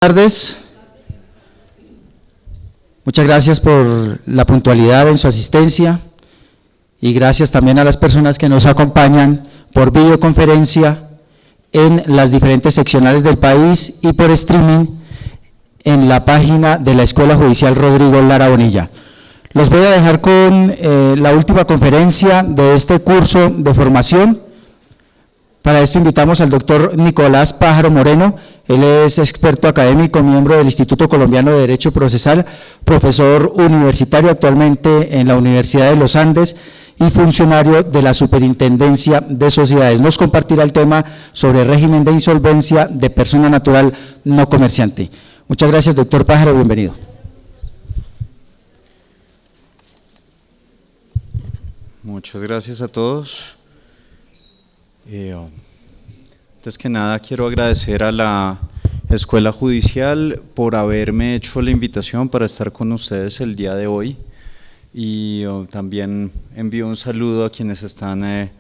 Buenas tardes. Muchas gracias por la puntualidad en su asistencia y gracias también a las personas que nos acompañan por videoconferencia en las diferentes seccionales del país y por streaming en la página de la Escuela Judicial Rodrigo Lara Bonilla. Los voy a dejar con la última conferencia de este curso de formación. Para esto invitamos al doctor Nicolás Pájaro Moreno. Él es experto académico, miembro del Instituto Colombiano de Derecho Procesal, profesor universitario actualmente en la Universidad de los Andes y funcionario de la Superintendencia de Sociedades. Nos compartirá el tema sobre régimen de insolvencia de persona natural no comerciante. Muchas gracias, doctor Pájaro, bienvenido. Muchas gracias a todos. Antes que nada quiero agradecer a la Escuela Judicial por haberme hecho la invitación para estar con ustedes el día de hoy y también envío un saludo a quienes están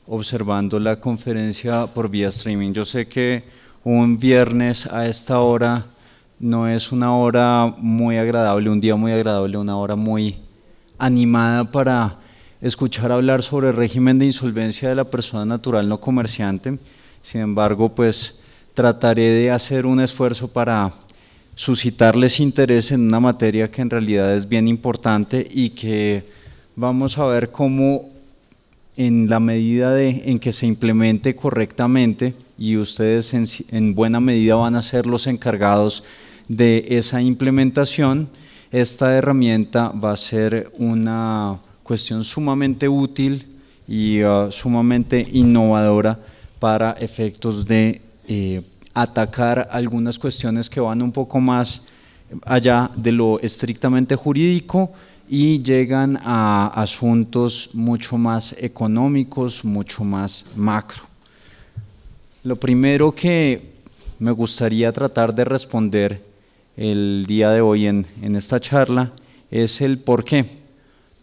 observando la conferencia por vía streaming. Yo sé que un viernes a esta hora no es una hora muy agradable, un día muy agradable, una hora muy animada para escuchar hablar sobre el régimen de insolvencia de la persona natural no comerciante. Sin embargo, pues trataré de hacer un esfuerzo para suscitarles interés en una materia que en realidad es bien importante y que vamos a ver cómo en la medida en que se implemente correctamente, y ustedes en buena medida van a ser los encargados de esa implementación, esta herramienta va a ser una cuestión sumamente útil y sumamente innovadora para efectos de atacar algunas cuestiones que van un poco más allá de lo estrictamente jurídico y llegan a asuntos mucho más económicos, mucho más macro. Lo primero que me gustaría tratar de responder el día de hoy en esta charla es el por qué.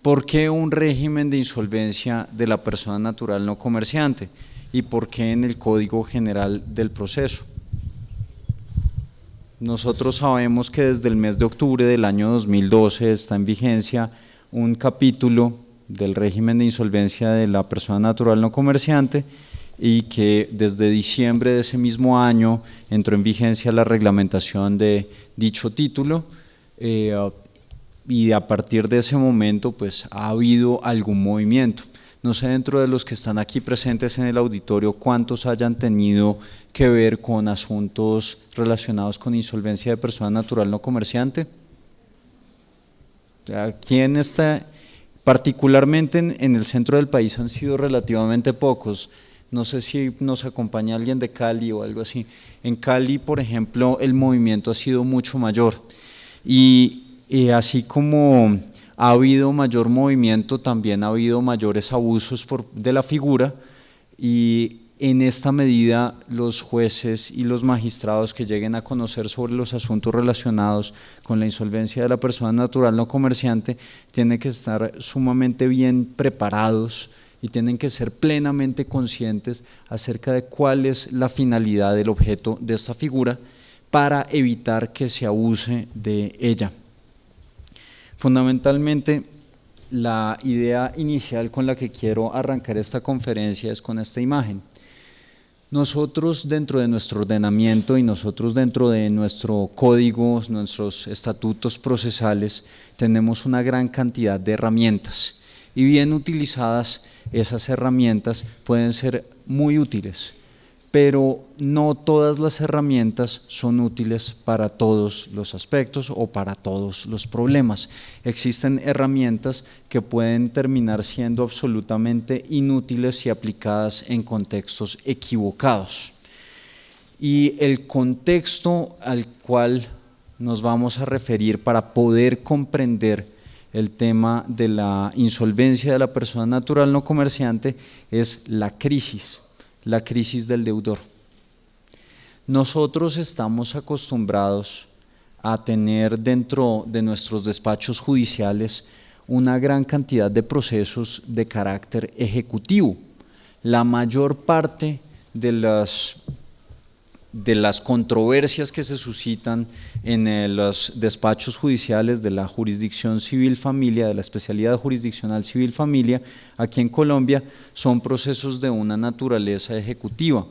¿Por qué un régimen de insolvencia de la persona natural no comerciante? ¿Y por qué en el Código General del Proceso? Nosotros sabemos que desde el mes de octubre del año 2012 está en vigencia un capítulo del régimen de insolvencia de la persona natural no comerciante y que desde diciembre de ese mismo año entró en vigencia la reglamentación de dicho título. Y a partir de ese momento pues ha habido algún movimiento. No sé dentro de los que están aquí presentes en el auditorio cuántos hayan tenido que ver con asuntos relacionados con insolvencia de persona natural no comerciante. Aquí particularmente en el centro del país han sido relativamente pocos. No sé si nos acompaña alguien de Cali o algo así. En Cali, por ejemplo, el movimiento ha sido mucho mayor y así como ha habido mayor movimiento, también ha habido mayores abusos de la figura y en esta medida los jueces y los magistrados que lleguen a conocer sobre los asuntos relacionados con la insolvencia de la persona natural no comerciante tienen que estar sumamente bien preparados y tienen que ser plenamente conscientes acerca de cuál es la finalidad del objeto de esta figura para evitar que se abuse de ella. Fundamentalmente, la idea inicial con la que quiero arrancar esta conferencia es con esta imagen. Nosotros dentro de nuestro ordenamiento y nosotros dentro de nuestro código, nuestros estatutos procesales, tenemos una gran cantidad de herramientas y bien utilizadas esas herramientas pueden ser muy útiles. Pero no todas las herramientas son útiles para todos los aspectos o para todos los problemas. Existen herramientas que pueden terminar siendo absolutamente inútiles si aplicadas en contextos equivocados. Y el contexto al cual nos vamos a referir para poder comprender el tema de la insolvencia de la persona natural no comerciante es la crisis del deudor. Nosotros estamos acostumbrados a tener dentro de nuestros despachos judiciales una gran cantidad de procesos de carácter ejecutivo. La mayor parte de de las controversias que se suscitan en los despachos judiciales de la jurisdicción civil familia, de la especialidad jurisdiccional civil familia, aquí en Colombia, son procesos de una naturaleza ejecutiva,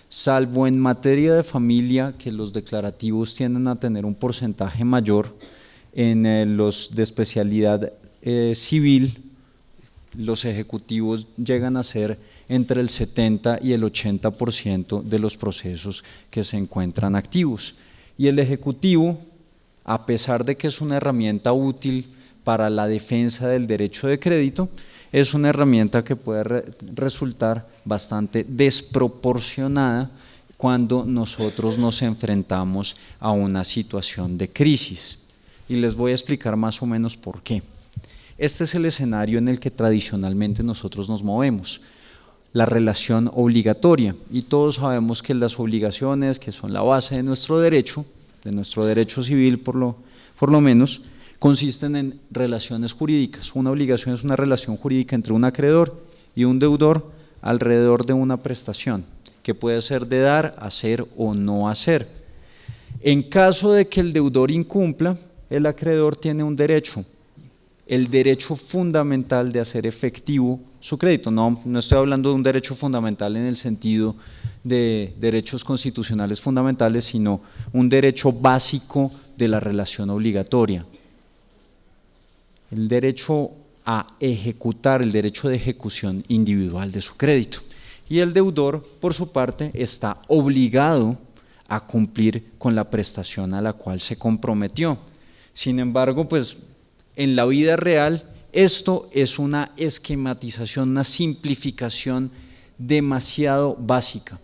salvo en materia de familia, que los declarativos tienden a tener un porcentaje mayor. En los de especialidad civil, los ejecutivos llegan a ser entre el 70 y el 80% de los procesos que se encuentran activos. Y el ejecutivo, a pesar de que es una herramienta útil para la defensa del derecho de crédito, es una herramienta que puede resultar bastante desproporcionada cuando nosotros nos enfrentamos a una situación de crisis. Y les voy a explicar más o menos por qué. Este es el escenario en el que tradicionalmente nosotros nos movemos, la relación obligatoria, y todos sabemos que las obligaciones, que son la base de nuestro derecho civil por lo menos, consisten en relaciones jurídicas. Una obligación es una relación jurídica entre un acreedor y un deudor alrededor de una prestación, que puede ser de dar, hacer o no hacer. En caso de que el deudor incumpla, el acreedor tiene un derecho, el derecho fundamental de hacer efectivo su crédito. No estoy hablando de un derecho fundamental en el sentido de derechos constitucionales fundamentales, sino un derecho básico de la relación obligatoria. El derecho a ejecutar, el derecho de ejecución individual de su crédito. Y el deudor, por su parte, está obligado a cumplir con la prestación a la cual se comprometió. Sin embargo, pues en la vida real esto es una esquematización, una simplificación demasiado básica.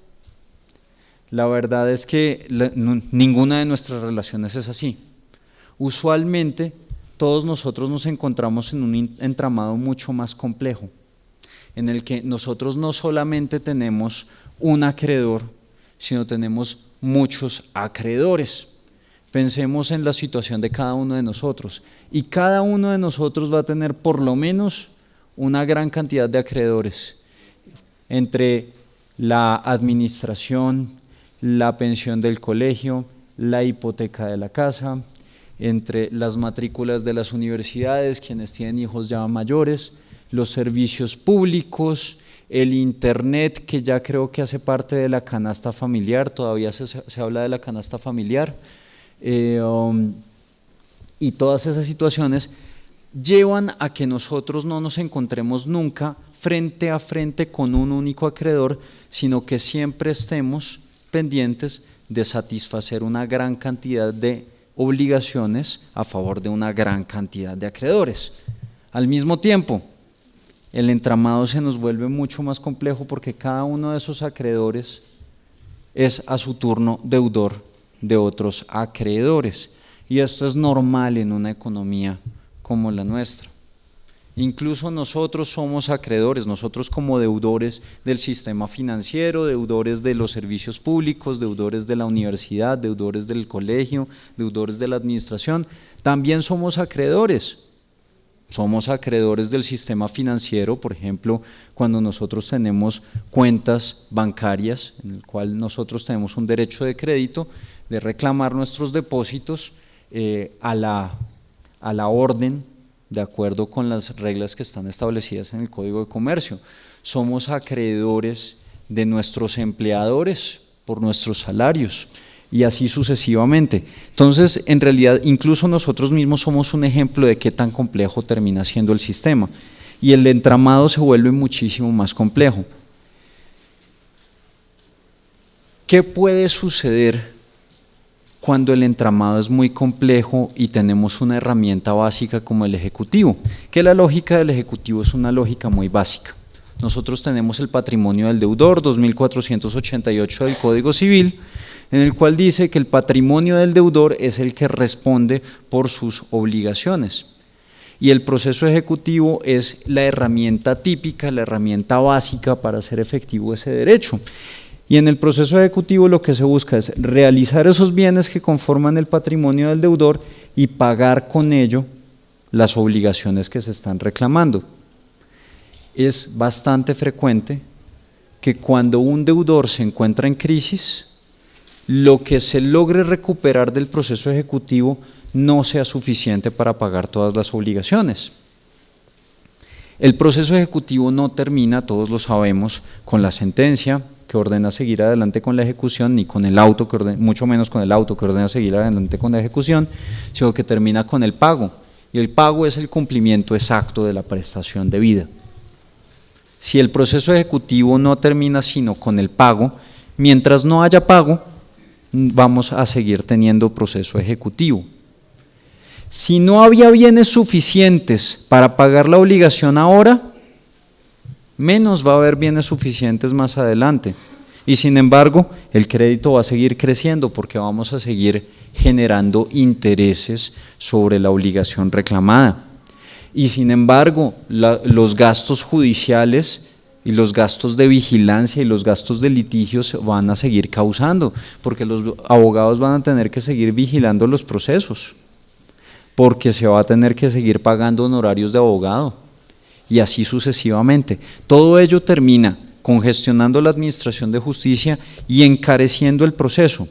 La verdad es que ninguna de nuestras relaciones es así. Usualmente todos nosotros nos encontramos en un entramado mucho más complejo, en el que nosotros no solamente tenemos un acreedor, sino tenemos muchos acreedores. Pensemos en la situación de cada uno de nosotros, y cada uno de nosotros va a tener por lo menos una gran cantidad de acreedores, entre la administración, la pensión del colegio, la hipoteca de la casa, entre las matrículas de las universidades, quienes tienen hijos ya mayores, los servicios públicos, el internet, que ya creo que hace parte de la canasta familiar, todavía se habla de la canasta familiar. Y todas esas situaciones llevan a que nosotros no nos encontremos nunca frente a frente con un único acreedor, sino que siempre estemos pendientes de satisfacer una gran cantidad de obligaciones a favor de una gran cantidad de acreedores. Al mismo tiempo, el entramado se nos vuelve mucho más complejo, porque cada uno de esos acreedores es a su turno deudor de otros acreedores, y esto es normal en una economía como la nuestra. Incluso nosotros somos acreedores, nosotros como deudores del sistema financiero, deudores de los servicios públicos, deudores de la universidad, deudores del colegio, deudores de la administración, también somos acreedores. Somos acreedores del sistema financiero, por ejemplo, cuando nosotros tenemos cuentas bancarias, en el cual nosotros tenemos un derecho de crédito, de reclamar nuestros depósitos a la orden, de acuerdo con las reglas que están establecidas en el Código de Comercio. Somos acreedores de nuestros empleadores por nuestros salarios, y así sucesivamente. Entonces, en realidad, incluso nosotros mismos somos un ejemplo de qué tan complejo termina siendo el sistema, y el entramado se vuelve muchísimo más complejo. ¿Qué puede suceder cuando el entramado es muy complejo y tenemos una herramienta básica como el ejecutivo? Que la lógica del ejecutivo es una lógica muy básica. Nosotros tenemos el patrimonio del deudor, 2488 del Código Civil, en el cual dice que el patrimonio del deudor es el que responde por sus obligaciones. Y el proceso ejecutivo es la herramienta típica, la herramienta básica para hacer efectivo ese derecho. Y en el proceso ejecutivo lo que se busca es realizar esos bienes que conforman el patrimonio del deudor y pagar con ello las obligaciones que se están reclamando. Es bastante frecuente que cuando un deudor se encuentra en crisis, lo que se logre recuperar del proceso ejecutivo no sea suficiente para pagar todas las obligaciones. El proceso ejecutivo no termina, todos lo sabemos, con la sentencia que ordena seguir adelante con la ejecución, ni con el auto, mucho menos con el auto que ordena seguir adelante con la ejecución, sino que termina con el pago. Y el pago es el cumplimiento exacto de la prestación debida. Si el proceso ejecutivo no termina sino con el pago, mientras no haya pago, vamos a seguir teniendo proceso ejecutivo. Si no había bienes suficientes para pagar la obligación ahora, menos va a haber bienes suficientes más adelante. Y sin embargo, el crédito va a seguir creciendo porque vamos a seguir generando intereses sobre la obligación reclamada. Y sin embargo, los gastos judiciales y los gastos de vigilancia y los gastos de litigios van a seguir causando, porque los abogados van a tener que seguir vigilando los procesos, porque se va a tener que seguir pagando honorarios de abogado, y así sucesivamente. Todo ello termina congestionando la administración de justicia y encareciendo el proceso.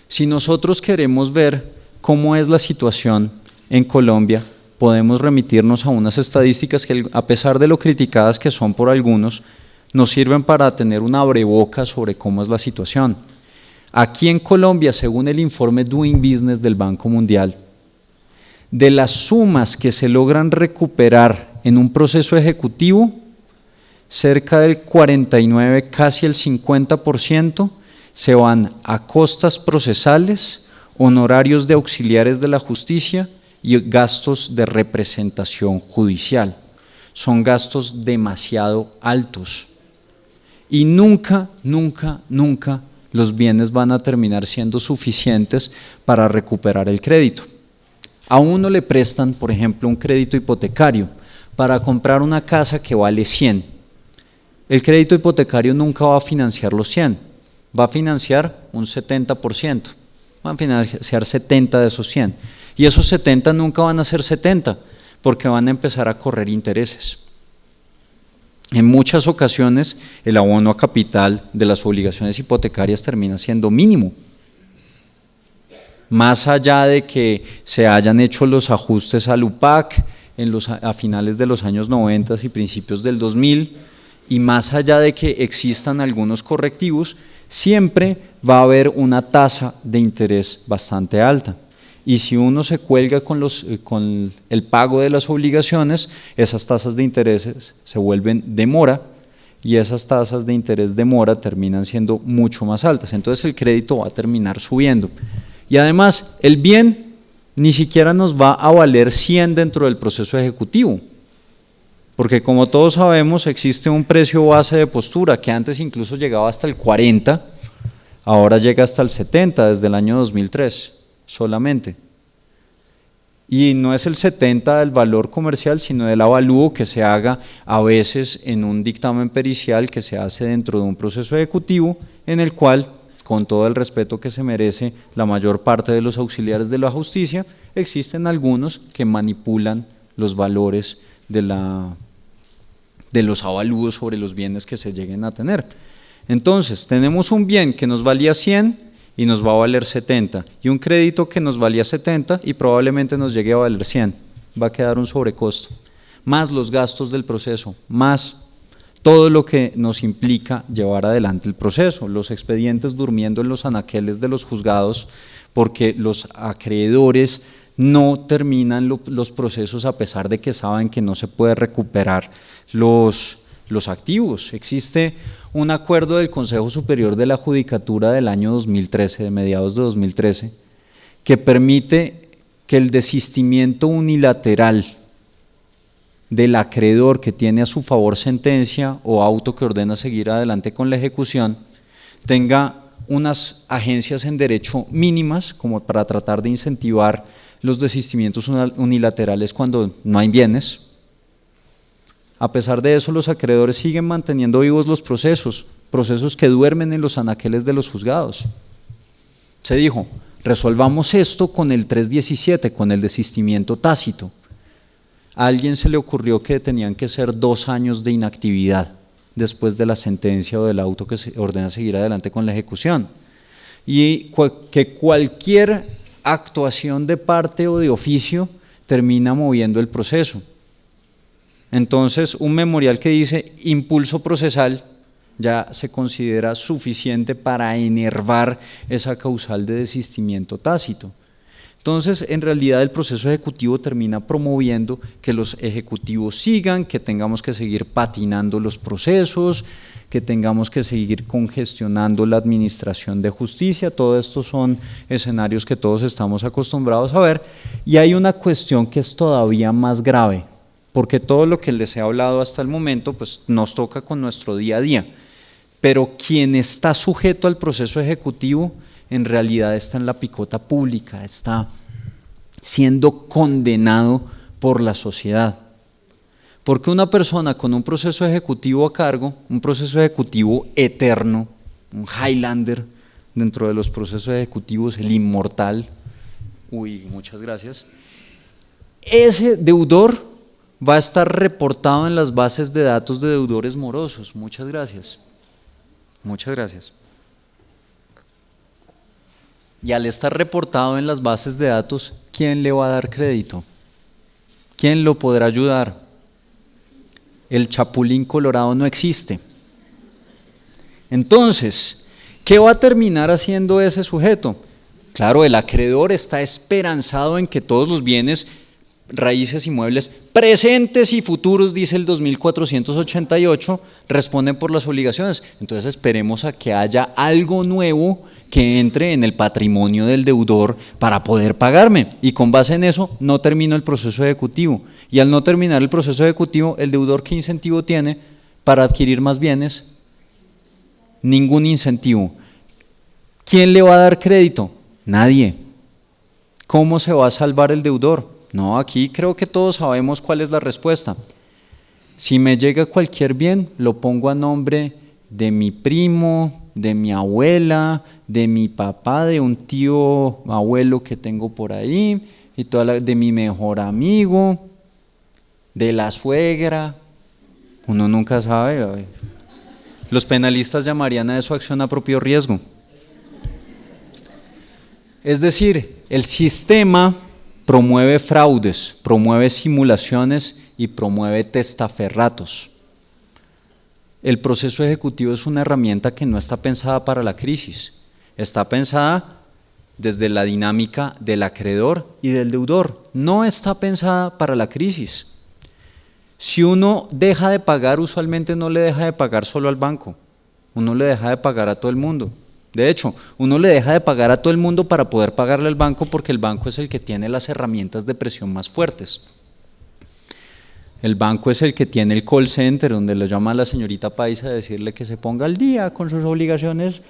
Si nosotros queremos ver cómo es la situación en Colombia, podemos remitirnos a unas estadísticas que, a pesar de lo criticadas que son por algunos, nos sirven para tener un abreboca sobre cómo es la situación. Aquí en Colombia, según el informe Doing Business del Banco Mundial, de las sumas que se logran recuperar en un proceso ejecutivo, cerca del 49, casi el 50%, se van a costas procesales, honorarios de auxiliares de la justicia y gastos de representación judicial. Son gastos demasiado altos y nunca los bienes van a terminar siendo suficientes para recuperar el crédito. A uno le prestan, por ejemplo, un crédito hipotecario para comprar una casa que vale 100. El crédito hipotecario nunca va a financiar los 100, va a financiar un 70%, va a financiar 70 de esos 100. Y esos 70 nunca van a ser 70, porque van a empezar a correr intereses. En muchas ocasiones, el abono a capital de las obligaciones hipotecarias termina siendo mínimo. Más allá de que se hayan hecho los ajustes al UPAC a finales de los años 90 y principios del 2000, y más allá de que existan algunos correctivos, siempre va a haber una tasa de interés bastante alta. Y si uno se cuelga con el pago de las obligaciones, esas tasas de intereses se vuelven de mora, y esas tasas de interés de mora terminan siendo mucho más altas. Entonces el crédito va a terminar subiendo. Y además, el bien ni siquiera nos va a valer 100 dentro del proceso ejecutivo, porque como todos sabemos, existe un precio base de postura que antes incluso llegaba hasta el 40, ahora llega hasta el 70 desde el año 2003 solamente. Y no es el 70 del valor comercial, sino del avalúo que se haga a veces en un dictamen pericial que se hace dentro de un proceso ejecutivo, en el cual, con todo el respeto que se merece la mayor parte de los auxiliares de la justicia, existen algunos que manipulan los valores de los avalúos sobre los bienes que se lleguen a tener. Entonces, tenemos un bien que nos valía 100 y nos va a valer 70, y un crédito que nos valía 70 y probablemente nos llegue a valer 100. Va a quedar un sobrecosto, más los gastos del proceso, más todo lo que nos implica llevar adelante el proceso, los expedientes durmiendo en los anaqueles de los juzgados, porque los acreedores no terminan los procesos a pesar de que saben que no se puede recuperar los activos. Existe un acuerdo del Consejo Superior de la Judicatura del año 2013, de mediados de 2013, que permite que el desistimiento unilateral del acreedor que tiene a su favor sentencia o auto que ordena seguir adelante con la ejecución tenga unas agencias en derecho mínimas como para tratar de incentivar los desistimientos unilaterales cuando no hay bienes. A pesar de eso, los acreedores siguen manteniendo vivos los procesos que duermen en los anaqueles de los juzgados. Se dijo, resolvamos esto con el 317, con el desistimiento tácito. A alguien se le ocurrió que tenían que ser 2 años de inactividad después de la sentencia o del auto que se ordena seguir adelante con la ejecución. y que cualquier actuación de parte o de oficio termina moviendo el proceso. Entonces, un memorial que dice impulso procesal ya se considera suficiente para enervar esa causal de desistimiento tácito. Entonces, en realidad el proceso ejecutivo termina promoviendo que los ejecutivos sigan, que tengamos que seguir patinando los procesos, que tengamos que seguir congestionando la administración de justicia. Todo esto son escenarios que todos estamos acostumbrados a ver, y hay una cuestión que es todavía más grave, porque todo lo que les he hablado hasta el momento pues, nos toca con nuestro día a día, pero quien está sujeto al proceso ejecutivo en realidad está en la picota pública, está siendo condenado por la sociedad. Porque una persona con un proceso ejecutivo a cargo, un proceso ejecutivo eterno, un Highlander dentro de los procesos ejecutivos, el inmortal, muchas gracias, ese deudor va a estar reportado en las bases de datos de deudores morosos. Muchas gracias. Muchas gracias. Y al estar reportado en las bases de datos, ¿quién le va a dar crédito? ¿Quién lo podrá ayudar? El chapulín colorado no existe. Entonces, ¿qué va a terminar haciendo ese sujeto? Claro, el acreedor está esperanzado en que todos los bienes, raíces, inmuebles, presentes y futuros, dice el 2488, responden por las obligaciones. Entonces esperemos a que haya algo nuevo que entre en el patrimonio del deudor para poder pagarme, y con base en eso no termino el proceso ejecutivo, y al no terminar el proceso ejecutivo, el deudor ¿qué incentivo tiene para adquirir más bienes? Ningún incentivo. ¿Quién le va a dar crédito? Nadie. ¿Cómo se va a salvar el deudor? No, aquí creo que todos sabemos cuál es la respuesta. Si me llega cualquier bien, lo pongo a nombre de mi primo, de mi abuela, de mi papá, de un tío abuelo que tengo por ahí, y de mi mejor amigo, de la suegra. Uno nunca sabe. Los penalistas llamarían a eso acción a propio riesgo. Es decir, el sistema promueve fraudes, promueve simulaciones y promueve testaferratos. El proceso ejecutivo es una herramienta que no está pensada para la crisis, está pensada desde la dinámica del acreedor y del deudor, no está pensada para la crisis. Si uno deja de pagar, usualmente no le deja de pagar solo al banco, uno le deja de pagar a todo el mundo. De hecho, uno le deja de pagar a todo el mundo para poder pagarle al banco, porque el banco es el que tiene las herramientas de presión más fuertes. El banco es el que tiene el call center, donde le llama a la señorita paisa a decirle que se ponga al día con sus obligaciones,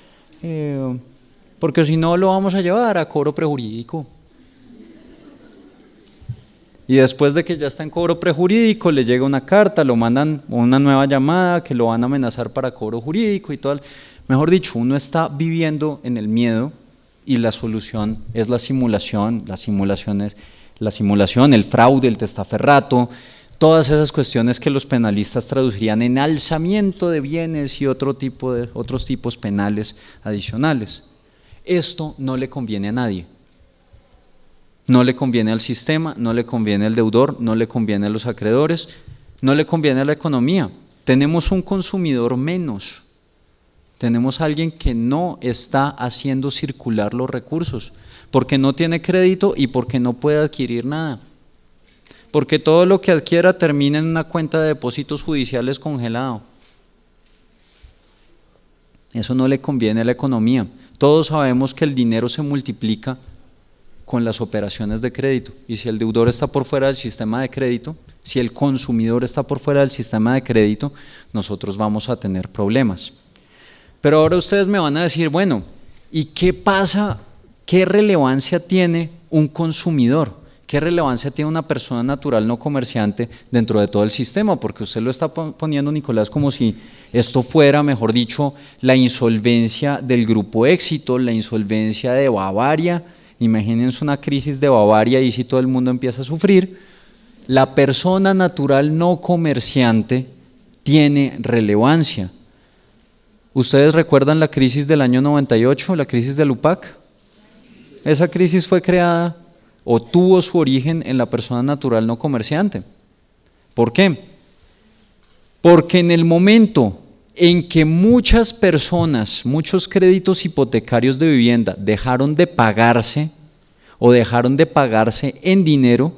porque si no lo vamos a llevar a cobro prejurídico. Y después de que ya está en cobro prejurídico, le llega una carta, lo mandan una nueva llamada, que lo van a amenazar para cobro jurídico y todo. Mejor dicho, uno está viviendo en el miedo, y la solución es la simulación, el fraude, el testaferrato, todas esas cuestiones que los penalistas traducirían en alzamiento de bienes y otros tipos penales adicionales. Esto no le conviene a nadie. No le conviene al sistema, no le conviene al deudor, no le conviene a los acreedores, no le conviene a la economía. Tenemos un consumidor menos. Tenemos a alguien que no está haciendo circular los recursos, porque no tiene crédito y porque no puede adquirir nada. Porque todo lo que adquiera termina en una cuenta de depósitos judiciales congelado. Eso no le conviene a la economía. Todos sabemos que el dinero se multiplica con las operaciones de crédito, y si el deudor está por fuera del sistema de crédito, si el consumidor está por fuera del sistema de crédito, nosotros vamos a tener problemas. Pero ahora ustedes me van a decir, bueno, ¿y qué pasa? ¿Qué relevancia tiene un consumidor? ¿Qué relevancia tiene una persona natural no comerciante dentro de todo el sistema? Porque usted lo está poniendo, Nicolás, como si esto fuera, mejor dicho, la insolvencia del Grupo Éxito, la insolvencia de Bavaria. Imagínense una crisis de Bavaria y si todo el mundo empieza a sufrir. La persona natural no comerciante tiene relevancia. ¿Ustedes recuerdan la crisis del año 98, la crisis del UPAC? Esa crisis fue creada o tuvo su origen en la persona natural no comerciante. ¿Por qué? Porque en el momento en que muchas personas, muchos créditos hipotecarios de vivienda dejaron de pagarse o dejaron de pagarse en dinero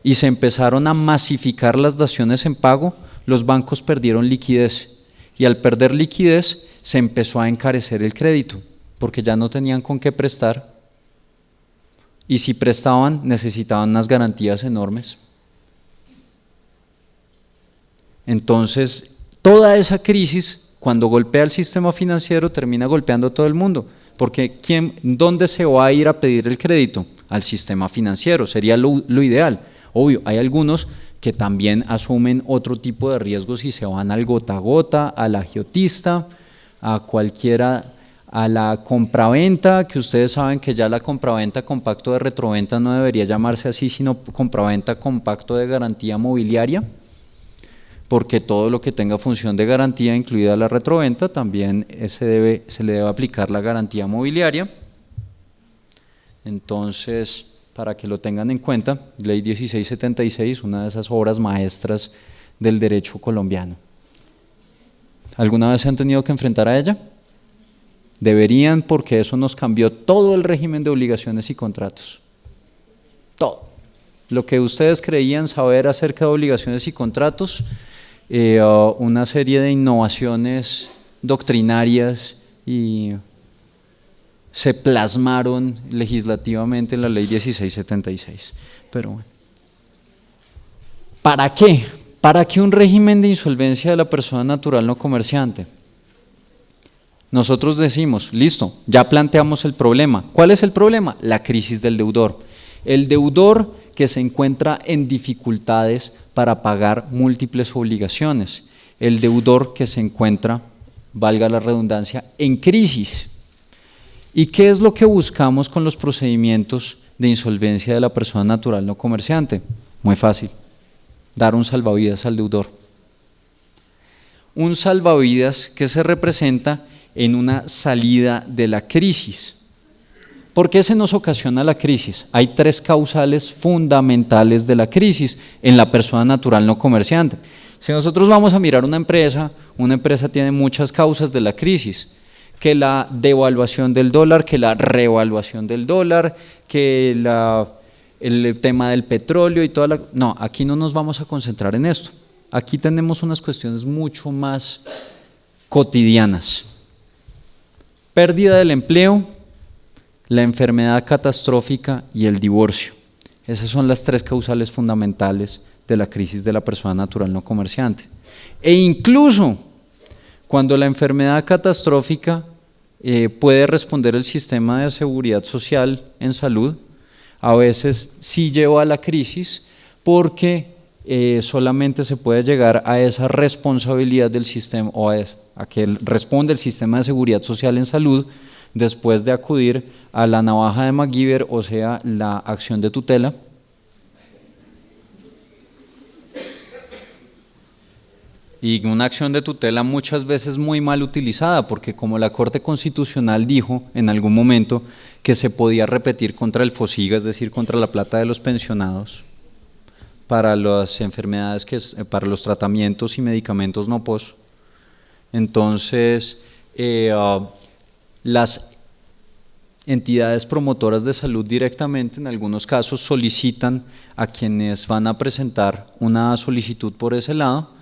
y se empezaron a masificar las daciones en pago, los bancos perdieron liquidez. Y al perder liquidez se empezó a encarecer el crédito, porque ya no tenían con qué prestar. Y si prestaban, necesitaban unas garantías enormes. Entonces, toda esa crisis, cuando golpea el sistema financiero, termina golpeando a todo el mundo. Porque ¿dónde se va a ir a pedir el crédito? Al sistema financiero, sería lo ideal. Obvio, hay algunos que también asumen otro tipo de riesgos y se van al gota a gota, al agiotista, a cualquiera, a la compraventa, que ustedes saben que ya la compraventa con pacto de retroventa no debería llamarse así, sino compraventa con pacto de garantía mobiliaria, porque todo lo que tenga función de garantía, incluida la retroventa, también se le debe aplicar la garantía mobiliaria. Entonces, para que lo tengan en cuenta, Ley 1676, una de esas obras maestras del derecho colombiano. ¿Alguna vez se han tenido que enfrentar a ella? Deberían, porque eso nos cambió todo el régimen de obligaciones y contratos. Todo. Lo que ustedes creían saber acerca de obligaciones y contratos, una serie de innovaciones doctrinarias y se plasmaron legislativamente en la Ley 1676. Pero bueno, ¿para qué? ¿Para qué un régimen de insolvencia de la persona natural no comerciante? Nosotros decimos, listo, ya planteamos el problema. ¿Cuál es el problema? La crisis del deudor. El deudor que se encuentra en dificultades para pagar múltiples obligaciones. El deudor que se encuentra, valga la redundancia, en crisis. ¿Y qué es lo que buscamos con los procedimientos de insolvencia de la persona natural no comerciante? Muy fácil, dar un salvavidas al deudor. Un salvavidas que se representa en una salida de la crisis. ¿Por qué se nos ocasiona la crisis? Hay tres causales fundamentales de la crisis en la persona natural no comerciante. Si nosotros vamos a mirar una empresa tiene muchas causas de la crisis, que la devaluación del dólar, que la revaluación del dólar, que el tema del petróleo y toda la… No, aquí no nos vamos a concentrar en esto. Aquí tenemos unas cuestiones mucho más cotidianas. Pérdida del empleo, la enfermedad catastrófica y el divorcio. Esas son las tres causales fundamentales de la crisis de la persona natural no comerciante. E incluso cuando la enfermedad catastrófica puede responder el sistema de seguridad social en salud, a veces sí lleva a la crisis porque solamente se puede llegar a esa responsabilidad del sistema o a que responde el sistema de seguridad social en salud después de acudir a la navaja de MacGyver, o sea, la acción de tutela. Y una acción de tutela muchas veces muy mal utilizada, porque como la Corte Constitucional dijo en algún momento que se podía repetir contra el FOSIGA, es decir, contra la plata de los pensionados, para las enfermedades, para los tratamientos y medicamentos no POS. Entonces, las entidades promotoras de salud directamente en algunos casos solicitan a quienes van a presentar una solicitud por ese lado,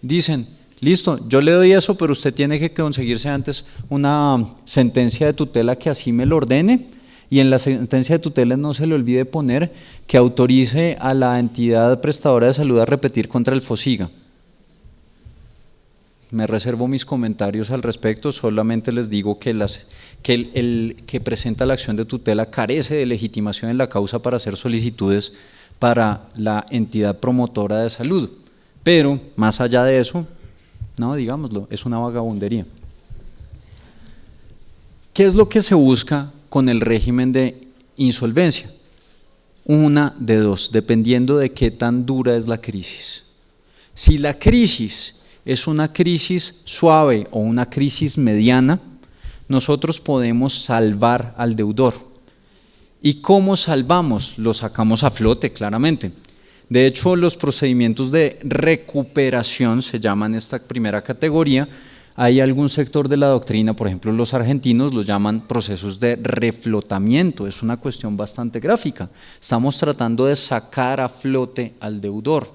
dicen, listo, yo le doy eso, pero usted tiene que conseguirse antes una sentencia de tutela que así me lo ordene, y en la sentencia de tutela no se le olvide poner que autorice a la entidad prestadora de salud a repetir contra el FOSIGA. Me reservo mis comentarios al respecto, solamente les digo que el que presenta la acción de tutela carece de legitimación en la causa para hacer solicitudes para la entidad promotora de salud, pero más allá de eso, no, digámoslo, es una vagabundería. ¿Qué es lo que se busca con el régimen de insolvencia? Una de dos, dependiendo de qué tan dura es la crisis. Si la crisis es una crisis suave o una crisis mediana, nosotros podemos salvar al deudor. ¿Y cómo salvamos? Lo sacamos a flote, claramente. De hecho, los procedimientos de recuperación se llaman esta primera categoría. Hay algún sector de la doctrina, por ejemplo los argentinos, los llaman procesos de reflotamiento. Es una cuestión bastante gráfica. Estamos tratando de sacar a flote al deudor.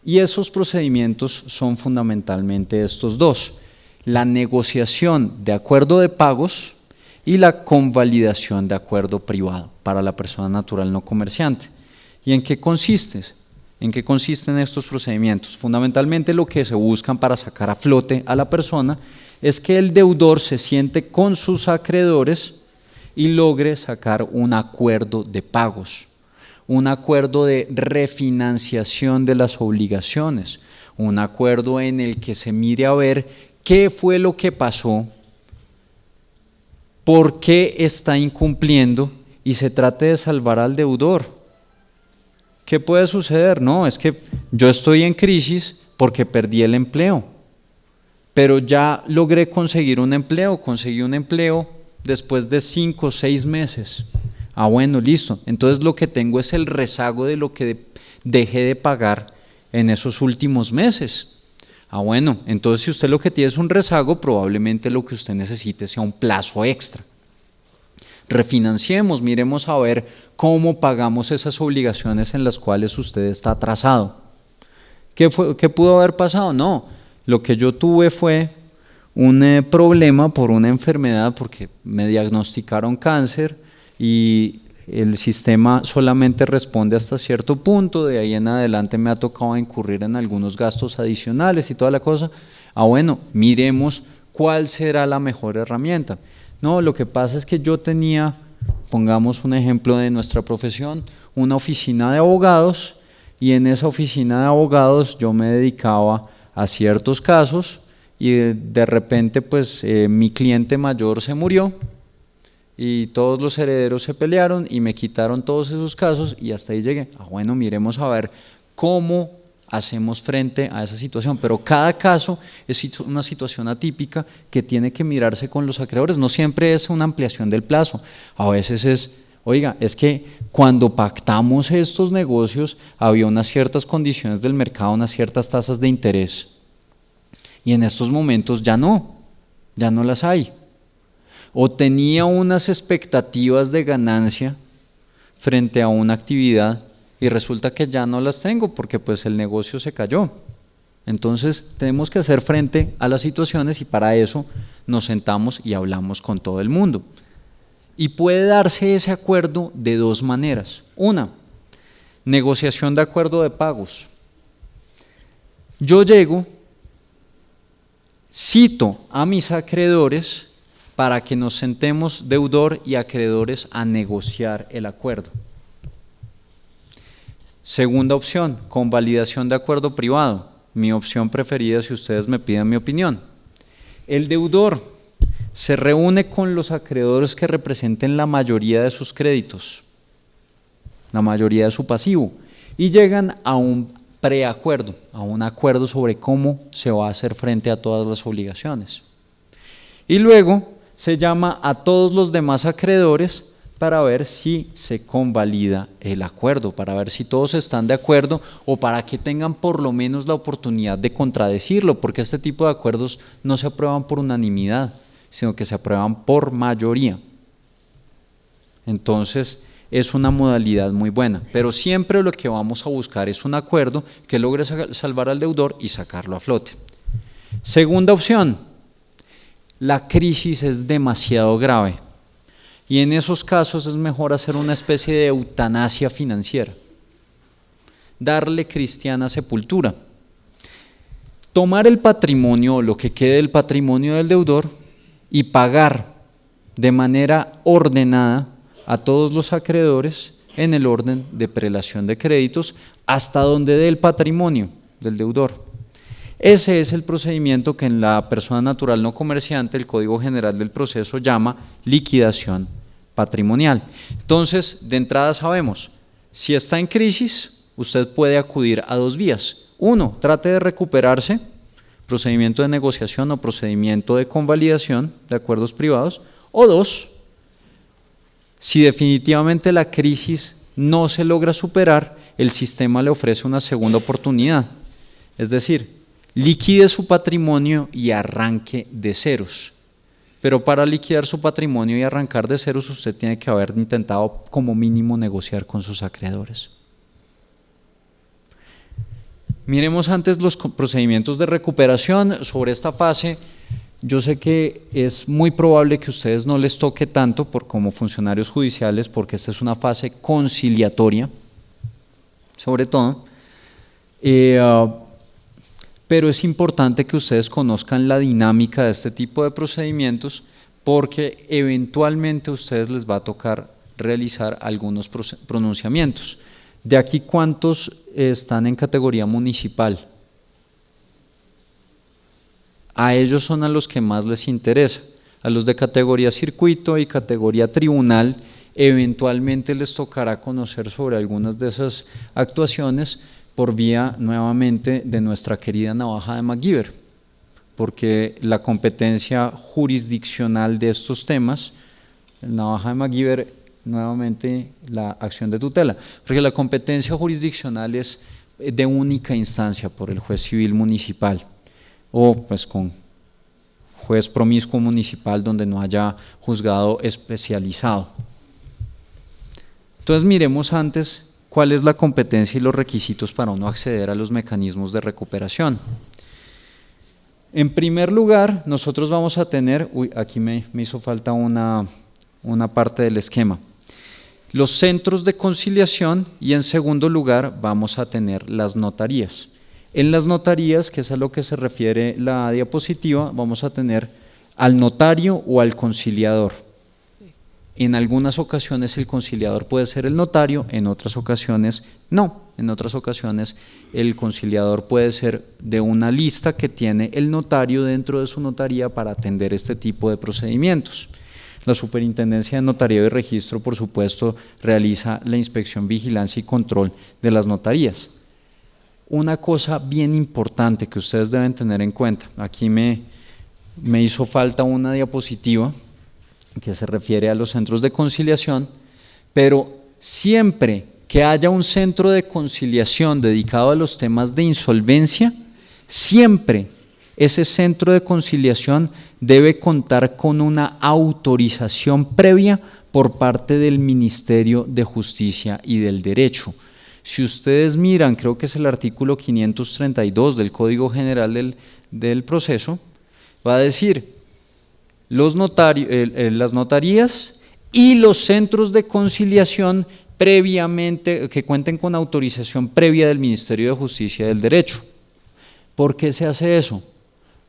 Y esos procedimientos son fundamentalmente estos dos: la negociación de acuerdo de pagos y la convalidación de acuerdo privado para la persona natural no comerciante. ¿Y en qué consiste? ¿En qué consisten estos procedimientos? Fundamentalmente lo que se buscan para sacar a flote a la persona es que el deudor se siente con sus acreedores y logre sacar un acuerdo de pagos, un acuerdo de refinanciación de las obligaciones, un acuerdo en el que se mire a ver qué fue lo que pasó, por qué está incumpliendo y se trate de salvar al deudor. ¿Qué puede suceder? No, es que yo estoy en crisis porque perdí el empleo, pero ya logré conseguir un empleo, conseguí un empleo después de 5 o 6 meses. Ah, bueno, listo. Entonces lo que tengo es el rezago de lo que dejé de pagar en esos últimos meses. Ah, bueno, entonces si usted lo que tiene es un rezago, probablemente lo que usted necesite sea un plazo extra. Refinanciemos, miremos a ver cómo pagamos esas obligaciones en las cuales usted está atrasado. ¿Qué pudo haber pasado? No, lo que yo tuve fue un problema por una enfermedad, porque me diagnosticaron cáncer y el sistema solamente responde hasta cierto punto, de ahí en adelante me ha tocado incurrir en algunos gastos adicionales y toda la cosa. Ah, bueno, miremos cuál será la mejor herramienta. No, lo que pasa es que yo tenía, pongamos un ejemplo de nuestra profesión, una oficina de abogados, y en esa oficina de abogados yo me dedicaba a ciertos casos y de repente pues mi cliente mayor se murió y todos los herederos se pelearon y me quitaron todos esos casos y hasta ahí llegué. Ah, bueno, miremos a ver cómo hacemos frente a esa situación, pero cada caso es una situación atípica que tiene que mirarse con los acreedores. No siempre es una ampliación del plazo, a veces es, oiga, es que cuando pactamos estos negocios había unas ciertas condiciones del mercado, unas ciertas tasas de interés, y en estos momentos ya no las hay, o tenía unas expectativas de ganancia frente a una actividad y resulta que ya no las tengo porque pues el negocio se cayó. Entonces tenemos que hacer frente a las situaciones y para eso nos sentamos y hablamos con todo el mundo. Y puede darse ese acuerdo de dos maneras. Una, negociación de acuerdo de pagos. Yo llego, cito a mis acreedores para que nos sentemos deudor y acreedores a negociar el acuerdo. Segunda opción, convalidación de acuerdo privado. Mi opción preferida si ustedes me piden mi opinión. El deudor se reúne con los acreedores que representen la mayoría de sus créditos, la mayoría de su pasivo, y llegan a un preacuerdo, a un acuerdo sobre cómo se va a hacer frente a todas las obligaciones. Y luego se llama a todos los demás acreedores para ver si se convalida el acuerdo, para ver si todos están de acuerdo o para que tengan por lo menos la oportunidad de contradecirlo, porque este tipo de acuerdos no se aprueban por unanimidad, sino que se aprueban por mayoría. Entonces es una modalidad muy buena, pero siempre lo que vamos a buscar es un acuerdo que logre salvar al deudor y sacarlo a flote. Segunda opción, la crisis es demasiado grave. Y en esos casos es mejor hacer una especie de eutanasia financiera, darle cristiana sepultura, tomar el patrimonio o lo que quede del patrimonio del deudor y pagar de manera ordenada a todos los acreedores en el orden de prelación de créditos hasta donde dé el patrimonio del deudor. Ese es el procedimiento que en la persona natural no comerciante el Código General del Proceso llama liquidación patrimonial. Entonces, de entrada sabemos, si está en crisis, usted puede acudir a dos vías. Uno, trate de recuperarse, procedimiento de negociación o procedimiento de convalidación de acuerdos privados. O dos, si definitivamente la crisis no se logra superar, el sistema le ofrece una segunda oportunidad. Es decir, liquide su patrimonio y arranque de ceros. Pero para liquidar su patrimonio y arrancar de ceros, usted tiene que haber intentado como mínimo negociar con sus acreedores. Miremos antes los procedimientos de recuperación. Sobre esta fase, yo sé que es muy probable que a ustedes no les toque tanto como funcionarios judiciales, porque esta es una fase conciliatoria, sobre todo, pero es importante que ustedes conozcan la dinámica de este tipo de procedimientos, porque eventualmente a ustedes les va a tocar realizar algunos pronunciamientos. De aquí, ¿cuántos están en categoría municipal? A ellos son a los que más les interesa. A los de categoría circuito y categoría tribunal, eventualmente les tocará conocer sobre algunas de esas actuaciones por vía, nuevamente, de nuestra querida navaja de MacGyver, porque la competencia jurisdiccional de estos temas, la navaja de MacGyver, nuevamente la acción de tutela, porque la competencia jurisdiccional es de única instancia por el juez civil municipal, o pues con juez promiscuo municipal donde no haya juzgado especializado. Entonces miremos antes cuál es la competencia y los requisitos para uno acceder a los mecanismos de recuperación. En primer lugar, nosotros vamos a tener, aquí me hizo falta una parte del esquema, los centros de conciliación, y en segundo lugar vamos a tener las notarías. En las notarías, que es a lo que se refiere la diapositiva, vamos a tener al notario o al conciliador. En algunas ocasiones el conciliador puede ser el notario, en otras ocasiones no. En otras ocasiones el conciliador puede ser de una lista que tiene el notario dentro de su notaría para atender este tipo de procedimientos. La Superintendencia de Notaría y Registro, por supuesto, realiza la inspección, vigilancia y control de las notarías. Una cosa bien importante que ustedes deben tener en cuenta, aquí me hizo falta una diapositiva que se refiere a los centros de conciliación, pero siempre que haya un centro de conciliación dedicado a los temas de insolvencia, siempre ese centro de conciliación debe contar con una autorización previa por parte del Ministerio de Justicia y del Derecho. Si ustedes miran, creo que es el artículo 532 del Código General del Proceso, va a decir las notarías y los centros de conciliación previamente, que cuenten con autorización previa del Ministerio de Justicia y del Derecho. ¿Por qué se hace eso?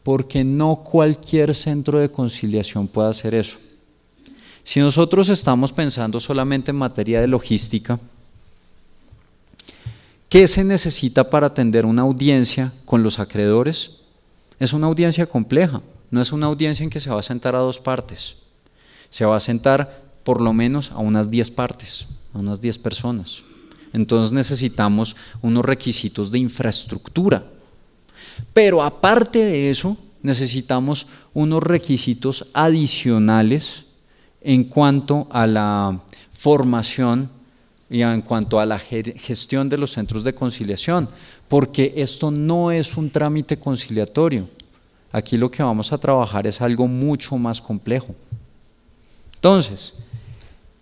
Porque no cualquier centro de conciliación puede hacer eso. Si nosotros estamos pensando solamente en materia de logística, ¿qué se necesita para atender una audiencia con los acreedores? Es una audiencia compleja, no es una audiencia en que se va a sentar a dos partes, se va a sentar por lo menos a unas 10 partes, a unas 10 personas. Entonces necesitamos unos requisitos de infraestructura. Pero aparte de eso, necesitamos unos requisitos adicionales en cuanto a la formación y en cuanto a la gestión de los centros de conciliación, porque esto no es un trámite conciliatorio. Aquí lo que vamos a trabajar es algo mucho más complejo. Entonces,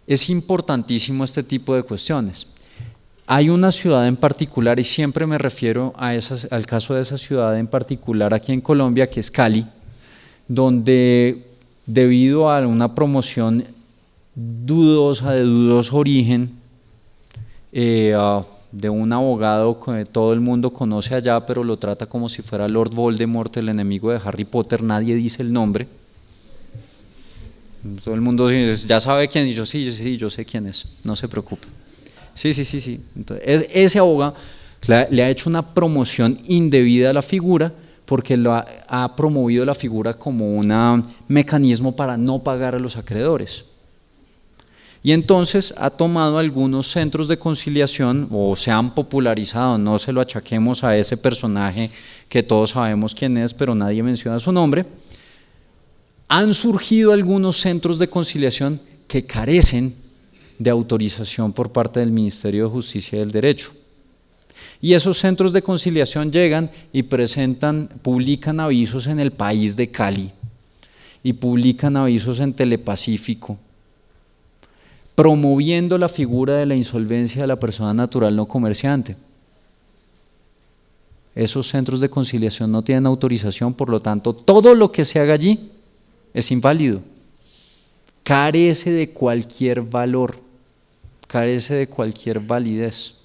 es importantísimo este tipo de cuestiones. Hay una ciudad en particular, y siempre me refiero al caso de esa ciudad en particular aquí en Colombia, que es Cali, donde debido a una promoción dudosa, de dudoso origen, de un abogado que todo el mundo conoce allá, pero lo trata como si fuera Lord Voldemort, el enemigo de Harry Potter, nadie dice el nombre. Todo el mundo dice, ya sabe quién, y yo sí, yo sé quién es, no se preocupe. Sí. Entonces, ese abogado le ha hecho una promoción indebida a la figura porque ha promovido la figura como un mecanismo para no pagar a los acreedores. Y entonces ha tomado algunos centros de conciliación, o se han popularizado, no se lo achaquemos a ese personaje que todos sabemos quién es, pero nadie menciona su nombre. Han surgido algunos centros de conciliación que carecen de autorización por parte del Ministerio de Justicia y del Derecho. Y esos centros de conciliación llegan y publican avisos en El País de Cali y publican avisos en Telepacífico, promoviendo la figura de la insolvencia de la persona natural no comerciante. Esos centros de conciliación no tienen autorización, por lo tanto, todo lo que se haga allí es inválido, carece de cualquier valor, carece de cualquier validez.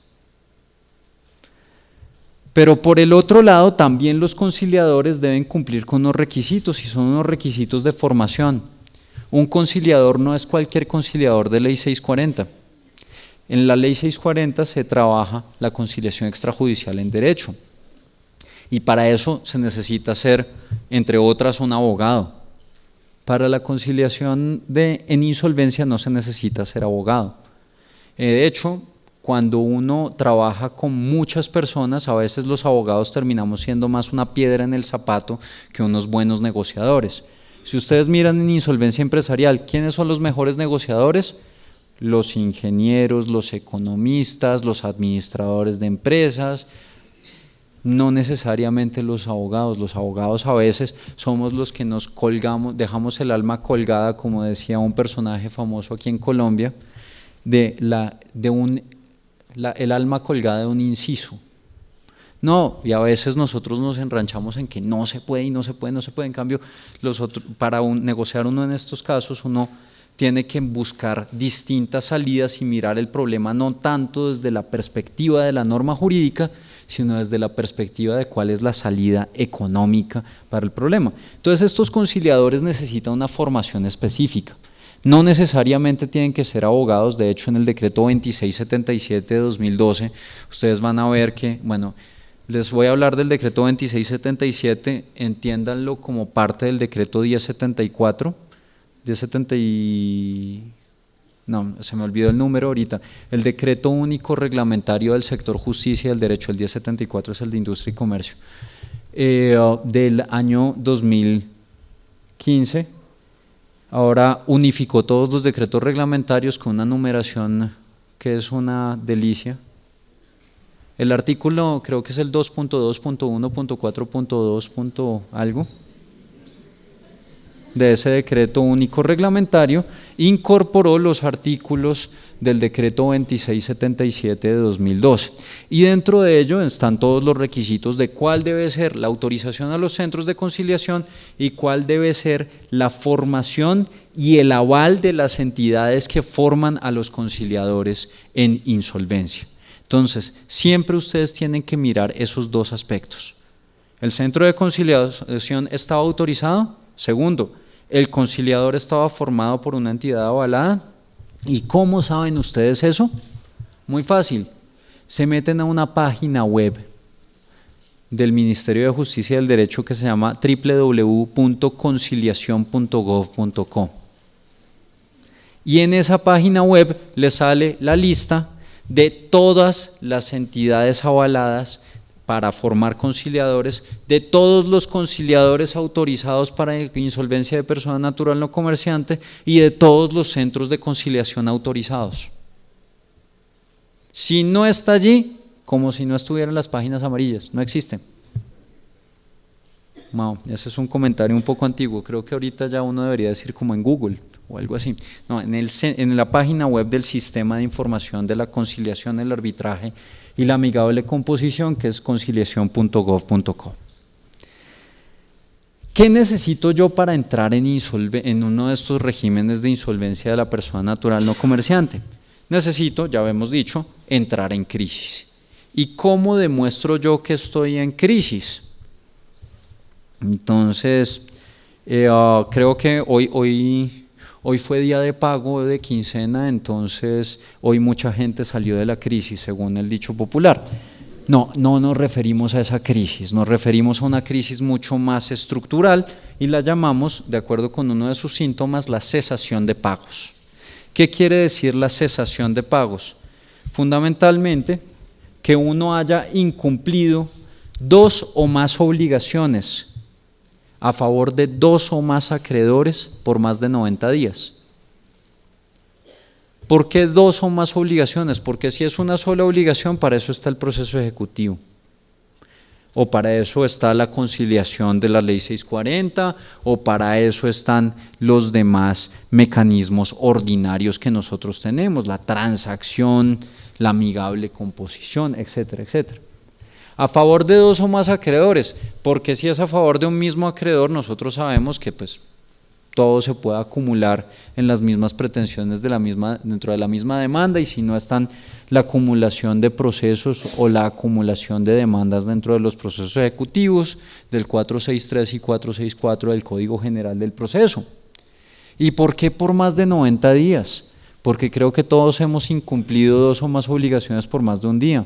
Pero por el otro lado, también los conciliadores deben cumplir con unos requisitos, y son unos requisitos de formación. Un conciliador no es cualquier conciliador de Ley 640. En la Ley 640 se trabaja la conciliación extrajudicial en derecho, y para eso se necesita ser, entre otras, un abogado. Para la conciliación en insolvencia no se necesita ser abogado. De hecho, cuando uno trabaja con muchas personas, a veces los abogados terminamos siendo más una piedra en el zapato que unos buenos negociadores. Si ustedes miran en insolvencia empresarial, ¿quiénes son los mejores negociadores? Los ingenieros, los economistas, los administradores de empresas, no necesariamente los abogados. Los abogados a veces somos los que nos colgamos, dejamos el alma colgada, como decía un personaje famoso aquí en Colombia, el alma colgada de un inciso. No, y a veces nosotros nos enranchamos en que no se puede y no se puede, no se puede. En cambio, para negociar uno en estos casos, uno tiene que buscar distintas salidas y mirar el problema no tanto desde la perspectiva de la norma jurídica, sino desde la perspectiva de cuál es la salida económica para el problema. Entonces, estos conciliadores necesitan una formación específica. No necesariamente tienen que ser abogados. De hecho, en el decreto 2677 de 2012, ustedes van a ver que, bueno, les voy a hablar del decreto 2677, entiéndanlo como parte del decreto 1074, no, se me olvidó el número ahorita, el decreto único reglamentario del sector justicia y del derecho, el 1074 es el de industria y comercio, del año 2015, ahora unificó todos los decretos reglamentarios con una numeración que es una delicia. El artículo creo que es el 2.2.1.4.2. algo de ese decreto único reglamentario, incorporó los artículos del decreto 2677 de 2012, y dentro de ello están todos los requisitos de cuál debe ser la autorización a los centros de conciliación y cuál debe ser la formación y el aval de las entidades que forman a los conciliadores en insolvencia. Entonces, siempre ustedes tienen que mirar esos dos aspectos. ¿El centro de conciliación estaba autorizado? Segundo, ¿el conciliador estaba formado por una entidad avalada? ¿Y cómo saben ustedes eso? Muy fácil, se meten a una página web del Ministerio de Justicia y del Derecho que se llama www.conciliacion.gov.co, y en esa página web les sale la lista de todas las entidades avaladas para formar conciliadores, de todos los conciliadores autorizados para insolvencia de persona natural no comerciante y de todos los centros de conciliación autorizados. Si no está allí, como si no estuvieran las páginas amarillas, no existen. No, ese es un comentario un poco antiguo, creo que ahorita ya uno debería decir como en Google o algo así. No, en la página web del Sistema de Información de la Conciliación, el Arbitraje y la Amigable Composición, que es conciliacion.gov.co. ¿Qué necesito yo para entrar en uno de estos regímenes de insolvencia de la persona natural no comerciante? Necesito, ya habíamos dicho, entrar en crisis. ¿Y cómo demuestro yo que estoy en crisis? Entonces, creo que hoy fue día de pago de quincena, entonces hoy mucha gente salió de la crisis, según el dicho popular. No nos referimos a esa crisis, nos referimos a una crisis mucho más estructural y la llamamos, de acuerdo con uno de sus síntomas, la cesación de pagos. ¿Qué quiere decir la cesación de pagos? Fundamentalmente, que uno haya incumplido 2 o más obligaciones a favor de 2 o más acreedores por más de 90 días. ¿Por qué 2 o más obligaciones? Porque si es una sola obligación, para eso está el proceso ejecutivo. O para eso está la conciliación de la ley 640, o para eso están los demás mecanismos ordinarios que nosotros tenemos, la transacción, la amigable composición, etcétera, etcétera. A favor de 2 o más acreedores, porque si es a favor de un mismo acreedor, nosotros sabemos que pues todo se puede acumular en las mismas pretensiones dentro de la misma demanda, y si no están la acumulación de procesos o la acumulación de demandas dentro de los procesos ejecutivos del 463 y 464 del Código General del Proceso. ¿Y por qué por más de 90 días? Porque creo que todos hemos incumplido 2 o más obligaciones por más de un día.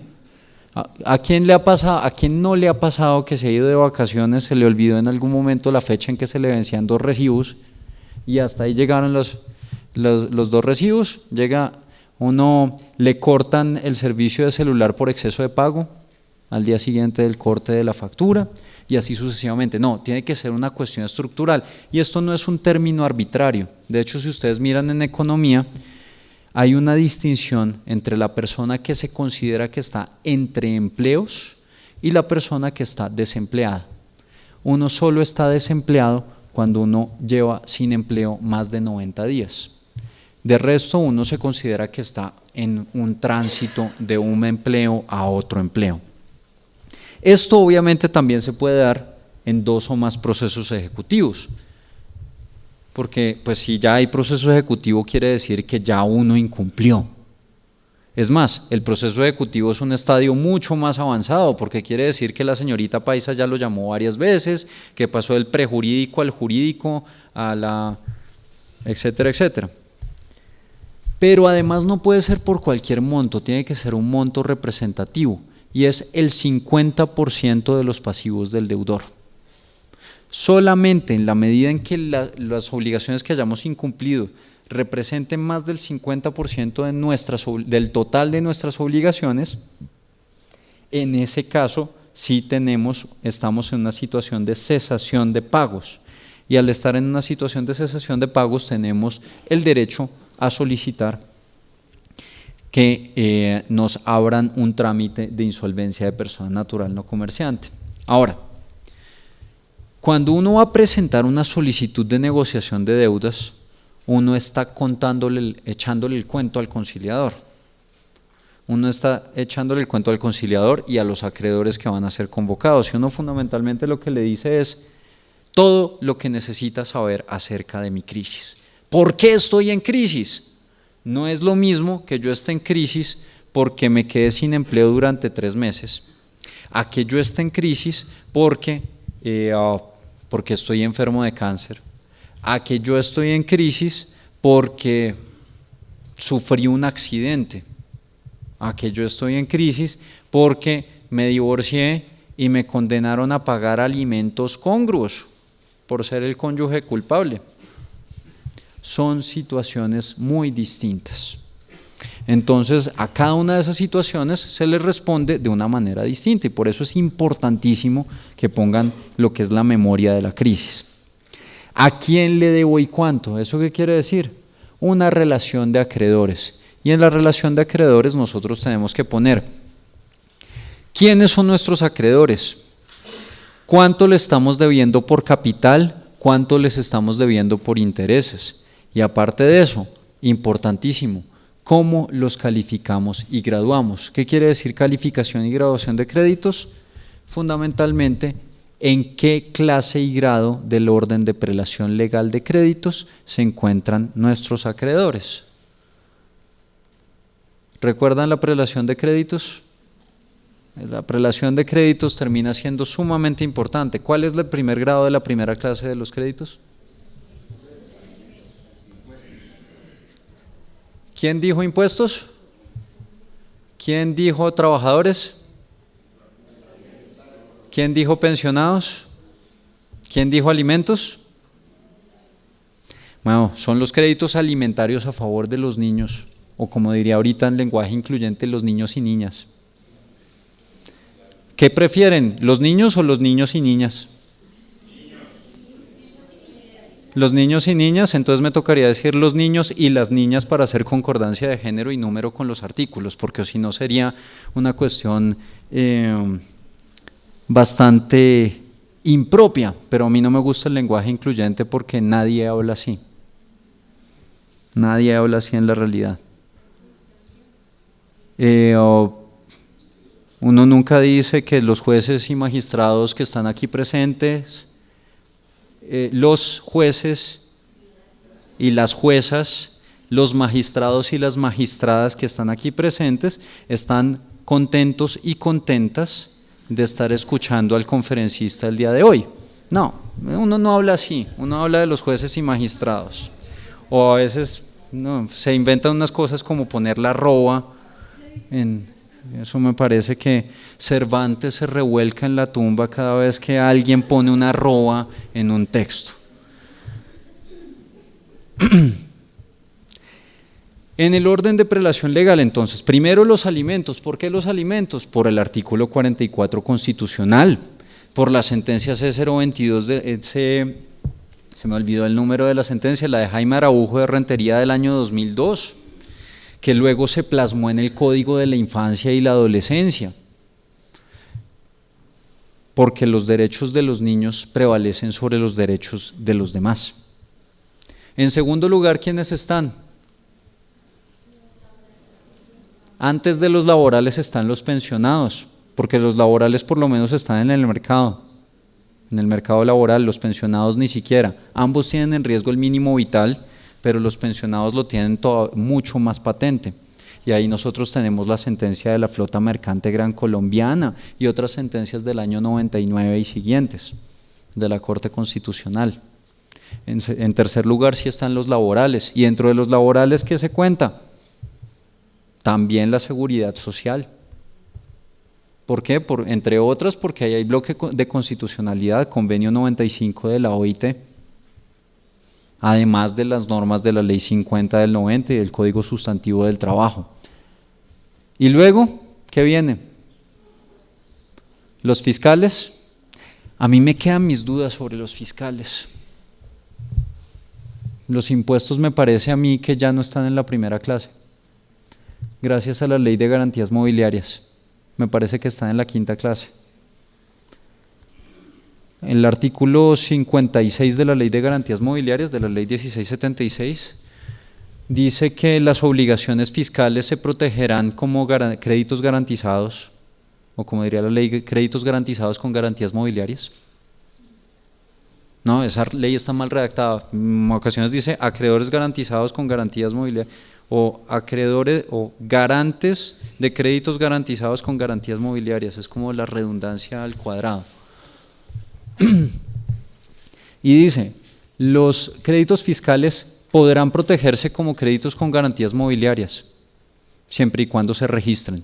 ¿A quién le ha pasado, a quién no le ha pasado que se ha ido de vacaciones, se le olvidó en algún momento la fecha en que se le vencían 2 recibos y hasta ahí llegaron los 2 recibos? Uno le cortan el servicio de celular por exceso de pago al día siguiente del corte de la factura y así sucesivamente. No, tiene que ser una cuestión estructural, y esto no es un término arbitrario. De hecho, si ustedes miran en economía, hay una distinción entre la persona que se considera que está entre empleos y la persona que está desempleada. Uno solo está desempleado cuando uno lleva sin empleo más de 90 días. De resto, uno se considera que está en un tránsito de un empleo a otro empleo. Esto obviamente también se puede dar en 2 o más procesos ejecutivos, porque pues si ya hay proceso ejecutivo quiere decir que ya uno incumplió. Es más, el proceso ejecutivo es un estadio mucho más avanzado, porque quiere decir que la señorita Paisa ya lo llamó varias veces, que pasó del prejurídico al jurídico, etcétera, etcétera. Pero además no puede ser por cualquier monto, tiene que ser un monto representativo, y es el 50% de los pasivos del deudor. Solamente en la medida en que las obligaciones que hayamos incumplido representen más del 50% del total de nuestras obligaciones, en ese caso sí estamos en una situación de cesación de pagos, y al estar en una situación de cesación de pagos tenemos el derecho a solicitar que nos abran un trámite de insolvencia de persona natural no comerciante. Ahora, cuando uno va a presentar una solicitud de negociación de deudas, uno está echándole el cuento al conciliador. Uno está echándole el cuento al conciliador y a los acreedores que van a ser convocados. Y uno fundamentalmente lo que le dice es todo lo que necesita saber acerca de mi crisis. ¿Por qué estoy en crisis? No es lo mismo que yo esté en crisis porque me quedé sin empleo durante 3 meses, a que yo esté en crisis porque estoy enfermo de cáncer, a que yo estoy en crisis porque sufrí un accidente, a que yo estoy en crisis porque me divorcié y me condenaron a pagar alimentos congruos por ser el cónyuge culpable. Son situaciones muy distintas. Entonces, a cada una de esas situaciones se les responde de una manera distinta, y por eso es importantísimo que pongan lo que es la memoria de la crisis. ¿A quién le debo y cuánto? ¿Eso qué quiere decir? Una relación de acreedores. Y en la relación de acreedores nosotros tenemos que poner ¿quiénes son nuestros acreedores? ¿Cuánto le estamos debiendo por capital? ¿Cuánto les estamos debiendo por intereses? Y aparte de eso, importantísimo, ¿cómo los calificamos y graduamos? ¿Qué quiere decir calificación y graduación de créditos? Fundamentalmente, ¿en qué clase y grado del orden de prelación legal de créditos se encuentran nuestros acreedores? ¿Recuerdan la prelación de créditos? La prelación de créditos termina siendo sumamente importante. ¿Cuál es el primer grado de la primera clase de los créditos? ¿Quién dijo impuestos? ¿Quién dijo trabajadores? ¿Quién dijo pensionados? ¿Quién dijo alimentos? Bueno, son los créditos alimentarios a favor de los niños, o como diría ahorita en lenguaje incluyente, los niños y niñas. ¿Qué prefieren, los niños o los niños y niñas? Los niños y niñas, entonces me tocaría decir los niños y las niñas para hacer concordancia de género y número con los artículos, porque si no sería una cuestión bastante impropia, pero a mí no me gusta el lenguaje incluyente porque nadie habla así. Nadie habla así en la realidad. Uno nunca dice que los jueces y magistrados que están aquí presentes, los jueces y las juezas, los magistrados y las magistradas que están aquí presentes, están contentos y contentas de estar escuchando al conferencista el día de hoy. No, uno no habla así, uno habla de los jueces y magistrados. O a veces no, se inventan unas cosas como poner la arroba eso me parece que Cervantes se revuelca en la tumba cada vez que alguien pone una arroba en un texto. En el orden de prelación legal, entonces, primero los alimentos. ¿Por qué los alimentos? Por el artículo 44 constitucional, por la sentencia C022 se me olvidó el número de la sentencia, la de Jaime Araujo de Rentería del año 2002, que luego se plasmó en el Código de la Infancia y la Adolescencia, porque los derechos de los niños prevalecen sobre los derechos de los demás. En segundo lugar, ¿quiénes están? Antes de los laborales están los pensionados, porque los laborales por lo menos están en el mercado laboral, los pensionados ni siquiera. Ambos tienen en riesgo el mínimo vital, pero los pensionados lo tienen mucho más patente. Y ahí nosotros tenemos la sentencia de la flota mercante gran colombiana y otras sentencias del año 99 y siguientes de la Corte Constitucional. En tercer lugar sí están los laborales, y dentro de los laborales, ¿qué se cuenta? También la seguridad social. ¿Por qué? Entre otras, porque ahí hay bloque de constitucionalidad, convenio 95 de la OIT, además de las normas de la ley 50 del 90 y del Código Sustantivo del Trabajo. Y luego, ¿qué viene? Los fiscales. A mí me quedan mis dudas sobre los fiscales. Los impuestos me parece a mí que ya no están en la primera clase, gracias a la ley de garantías mobiliarias. Me parece que están en la quinta clase. El artículo 56 de la Ley de Garantías Mobiliarias, de la Ley 1676, dice que las obligaciones fiscales se protegerán como créditos garantizados, o como diría la ley, créditos garantizados con garantías mobiliarias. No, esa ley está mal redactada. En ocasiones dice acreedores garantizados con garantías mobiliarias, o acreedores o garantes de créditos garantizados con garantías mobiliarias. Es como la redundancia al cuadrado. Y dice, los créditos fiscales podrán protegerse como créditos con garantías mobiliarias, siempre y cuando se registren.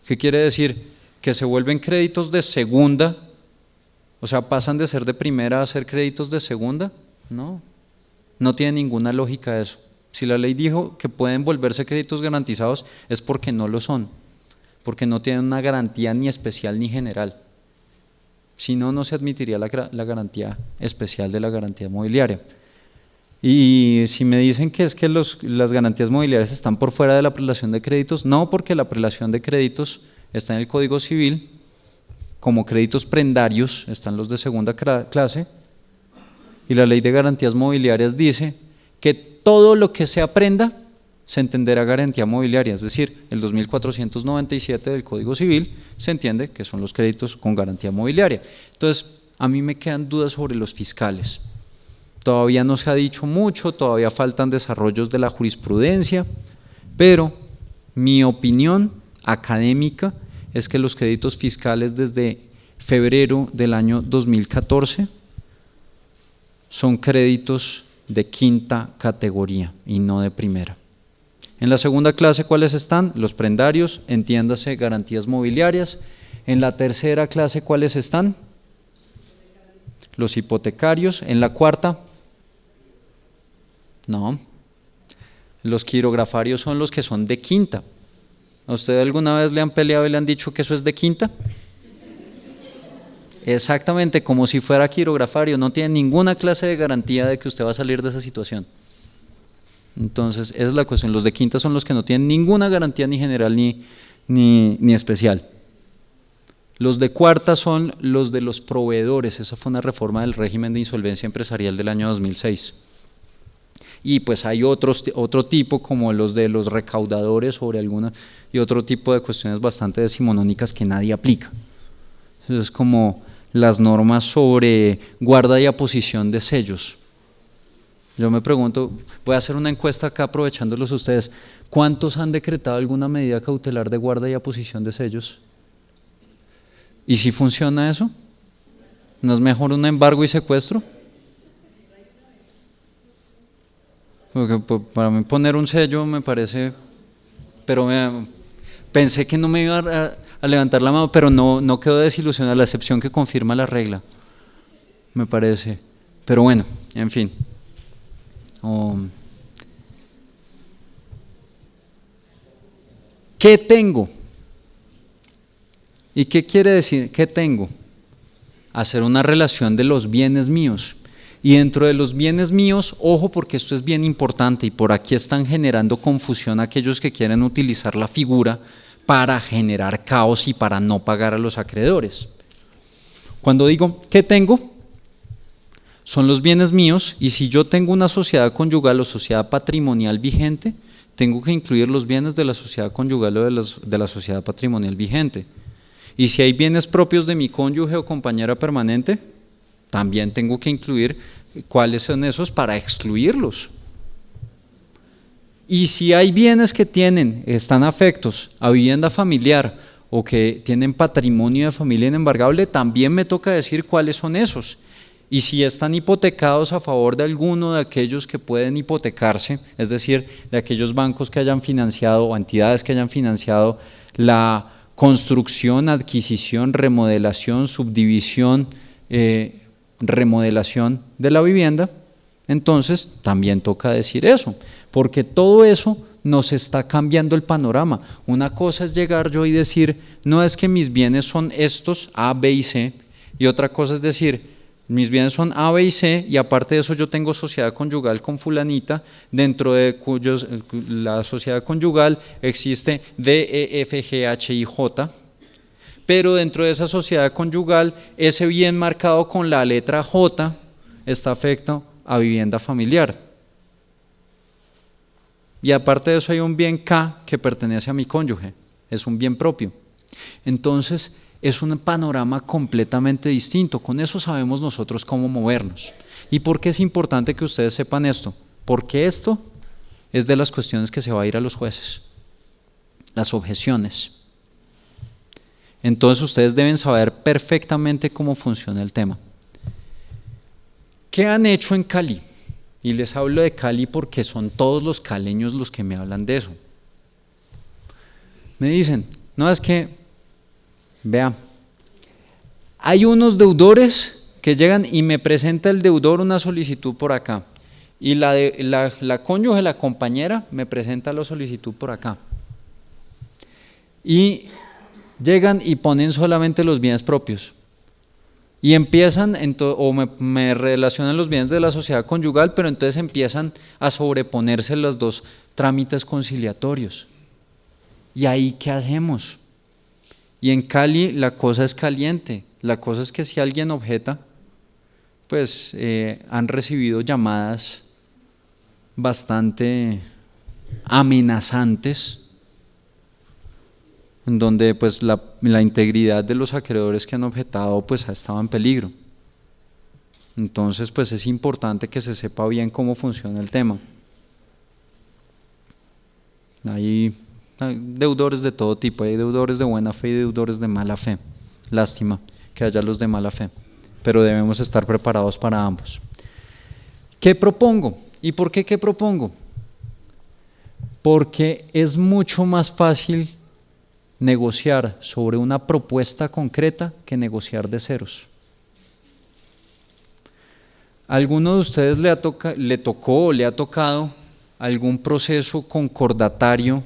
¿Qué quiere decir? Que se vuelven créditos de segunda, o sea, pasan de ser de primera a ser créditos de segunda. No tiene ninguna lógica eso. Si la ley dijo que pueden volverse créditos garantizados, es porque no lo son, porque no tienen una garantía ni especial ni general. Si no, no se admitiría la garantía especial de la garantía mobiliaria. Y si me dicen que es que las garantías mobiliarias están por fuera de la prelación de créditos, no, porque la prelación de créditos está en el Código Civil, como créditos prendarios están los de segunda clase, y la Ley de Garantías Mobiliarias dice que todo lo que se aprenda se entenderá garantía mobiliaria, es decir, el 2497 del Código Civil se entiende que son los créditos con garantía mobiliaria. Entonces, a mí me quedan dudas sobre los fiscales. Todavía no se ha dicho mucho, todavía faltan desarrollos de la jurisprudencia, pero mi opinión académica es que los créditos fiscales desde febrero del año 2014 son créditos de quinta categoría y no de primera. En la segunda clase, ¿cuáles están? Los prendarios, entiéndase garantías mobiliarias. En la tercera clase, ¿cuáles están? Los hipotecarios. En la cuarta, No. Los quirografarios son los que son de quinta. ¿A usted alguna vez le han peleado y le han dicho que eso es de quinta? Exactamente, como si fuera quirografario. No tiene ninguna clase de garantía de que usted va a salir de esa situación. Entonces, esa es la cuestión. Los de quinta son los que no tienen ninguna garantía ni general ni especial. Los de cuarta son los de los proveedores. Esa fue una reforma del régimen de insolvencia empresarial del año 2006. Y pues hay otro tipo, como los de los recaudadores sobre algunas, y otro tipo de cuestiones bastante decimonónicas que nadie aplica. Eso es como las normas sobre guarda y aposición de sellos. Yo me pregunto, voy a hacer una encuesta acá aprovechándolos ustedes, ¿cuántos han decretado alguna medida cautelar de guarda y aposición de sellos? ¿Y si funciona eso? ¿No es mejor un embargo y secuestro? Porque para mí poner un sello me parece, pero pensé que no me iba a levantar la mano, pero no quedo desilusionado, la excepción que confirma la regla, me parece. Pero bueno, en fin. ¿Qué tengo? ¿Y qué quiere decir qué tengo? Hacer una relación de los bienes míos. Y dentro de los bienes míos, ojo porque esto es bien importante y por aquí están generando confusión aquellos que quieren utilizar la figura para generar caos y para no pagar a los acreedores. Cuando digo ¿qué tengo? Son los bienes míos y si yo tengo una sociedad conyugal o sociedad patrimonial vigente, tengo que incluir los bienes de la sociedad conyugal o de la sociedad patrimonial vigente. Y si hay bienes propios de mi cónyuge o compañera permanente, también tengo que incluir cuáles son esos para excluirlos. Y si hay bienes que están afectos a vivienda familiar o que tienen patrimonio de familia inembargable, también me toca decir cuáles son esos. Y si están hipotecados a favor de alguno de aquellos que pueden hipotecarse, es decir, de aquellos bancos que hayan financiado o entidades que hayan financiado la construcción, adquisición, remodelación, subdivisión, remodelación de la vivienda, entonces también toca decir eso, porque todo eso nos está cambiando el panorama. Una cosa es llegar yo y decir, no es que mis bienes son estos, A, B y C, y otra cosa es decir, mis bienes son A, B y C, y aparte de eso yo tengo sociedad conyugal con fulanita, dentro de la sociedad conyugal existe D, E, F, G, H, I, J, pero dentro de esa sociedad conyugal, ese bien marcado con la letra J está afecto a vivienda familiar. Y aparte de eso hay un bien K que pertenece a mi cónyuge, es un bien propio. Entonces, es un panorama completamente distinto, con eso sabemos nosotros cómo movernos. ¿Y por qué es importante que ustedes sepan esto? Porque esto es de las cuestiones que se va a ir a los jueces, las objeciones. Entonces ustedes deben saber perfectamente cómo funciona el tema. ¿Qué han hecho en Cali? Y les hablo de Cali porque son todos los caleños los que me hablan de eso. Me dicen, no es que, vea, hay unos deudores que llegan y me presenta el deudor una solicitud por acá y la cónyuge, la compañera, me presenta la solicitud por acá. Y llegan y ponen solamente los bienes propios y empiezan, o me relacionan los bienes de la sociedad conyugal, pero entonces empiezan a sobreponerse los dos trámites conciliatorios. ¿Y ahí qué hacemos? Y en Cali la cosa es caliente, la cosa es que si alguien objeta, pues han recibido llamadas bastante amenazantes, en donde pues la integridad de los acreedores que han objetado pues ha estado en peligro. Entonces pues es importante que se sepa bien cómo funciona el tema. Hay deudores de todo tipo, hay deudores de buena fe y deudores de mala fe. Lástima que haya los de mala fe, pero debemos estar preparados para ambos. ¿Qué propongo? ¿Y por qué propongo? Porque es mucho más fácil negociar sobre una propuesta concreta que negociar de ceros. ¿Alguno de ustedes le tocó o le ha tocado algún proceso concordatario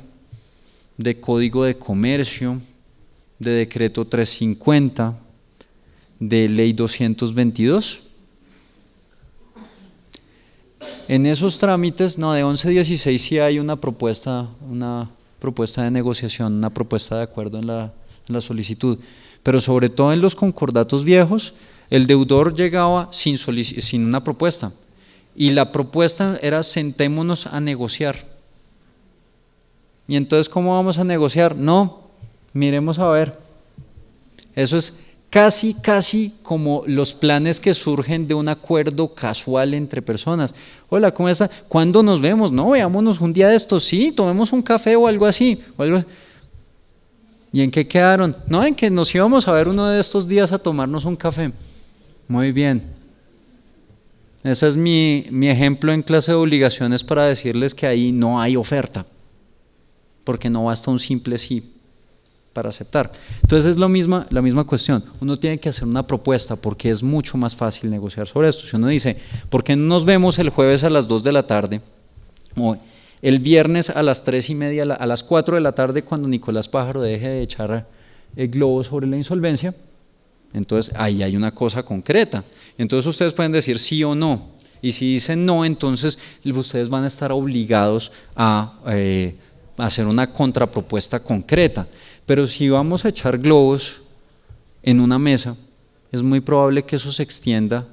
de Código de Comercio, de Decreto 350, de Ley 222? En esos trámites, no, de 1116 sí hay una propuesta de negociación, una propuesta de acuerdo en la solicitud, pero sobre todo en los concordatos viejos, el deudor llegaba sin una propuesta, y la propuesta era sentémonos a negociar. Y entonces, ¿cómo vamos a negociar? No, miremos a ver. Eso es casi como los planes que surgen de un acuerdo casual entre personas. Hola, ¿cómo está? ¿Cuándo nos vemos? No, veámonos un día de estos, sí, tomemos un café o algo así. ¿Y en qué quedaron? No, en que nos íbamos a ver uno de estos días a tomarnos un café. Muy bien. Ese es mi ejemplo en clase de obligaciones para decirles que ahí no hay oferta, porque no basta un simple sí para aceptar. Entonces es la misma cuestión. Uno tiene que hacer una propuesta porque es mucho más fácil negociar sobre esto. Si uno dice, ¿por qué no nos vemos el jueves a las 2 de la tarde? O el viernes a las 3:30, a las 4 de la tarde, cuando Nicolás Pájaro deje de echar globos sobre la insolvencia. Entonces ahí hay una cosa concreta. Entonces ustedes pueden decir sí o no. Y si dicen no, entonces ustedes van a estar obligados a hacer una contrapropuesta concreta. Pero si vamos a echar globos en una mesa, es muy probable que eso se extienda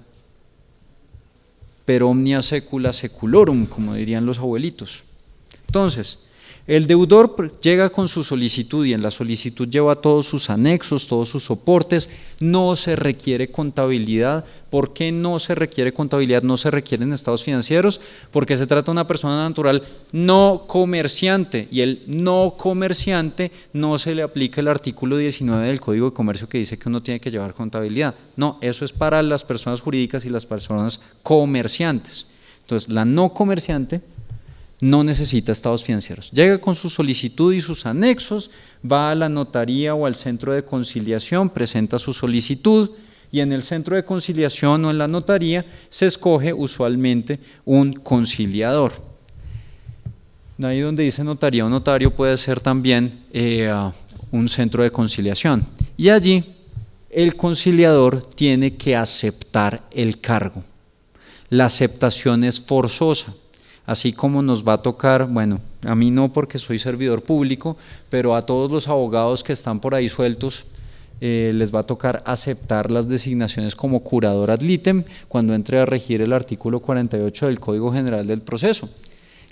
per omnia secula seculorum, como dirían los abuelitos. Entonces, el deudor llega con su solicitud y en la solicitud lleva todos sus anexos, todos sus soportes, no se requiere contabilidad. ¿Por qué no se requiere contabilidad? No se requieren estados financieros, porque se trata de una persona natural no comerciante, y el no comerciante no se le aplica el artículo 19 del Código de Comercio que dice que uno tiene que llevar contabilidad. No, eso es para las personas jurídicas y las personas comerciantes. Entonces, la no comerciante no necesita estados financieros. Llega con su solicitud y sus anexos, va a la notaría o al centro de conciliación, presenta su solicitud y en el centro de conciliación o en la notaría se escoge usualmente un conciliador. Ahí donde dice notaría o notario puede ser también un centro de conciliación. Y allí el conciliador tiene que aceptar el cargo. La aceptación es forzosa. Así como nos va a tocar, bueno, a mí no porque soy servidor público, pero a todos los abogados que están por ahí sueltos, les va a tocar aceptar las designaciones como curador ad litem cuando entre a regir el artículo 48 del Código General del Proceso.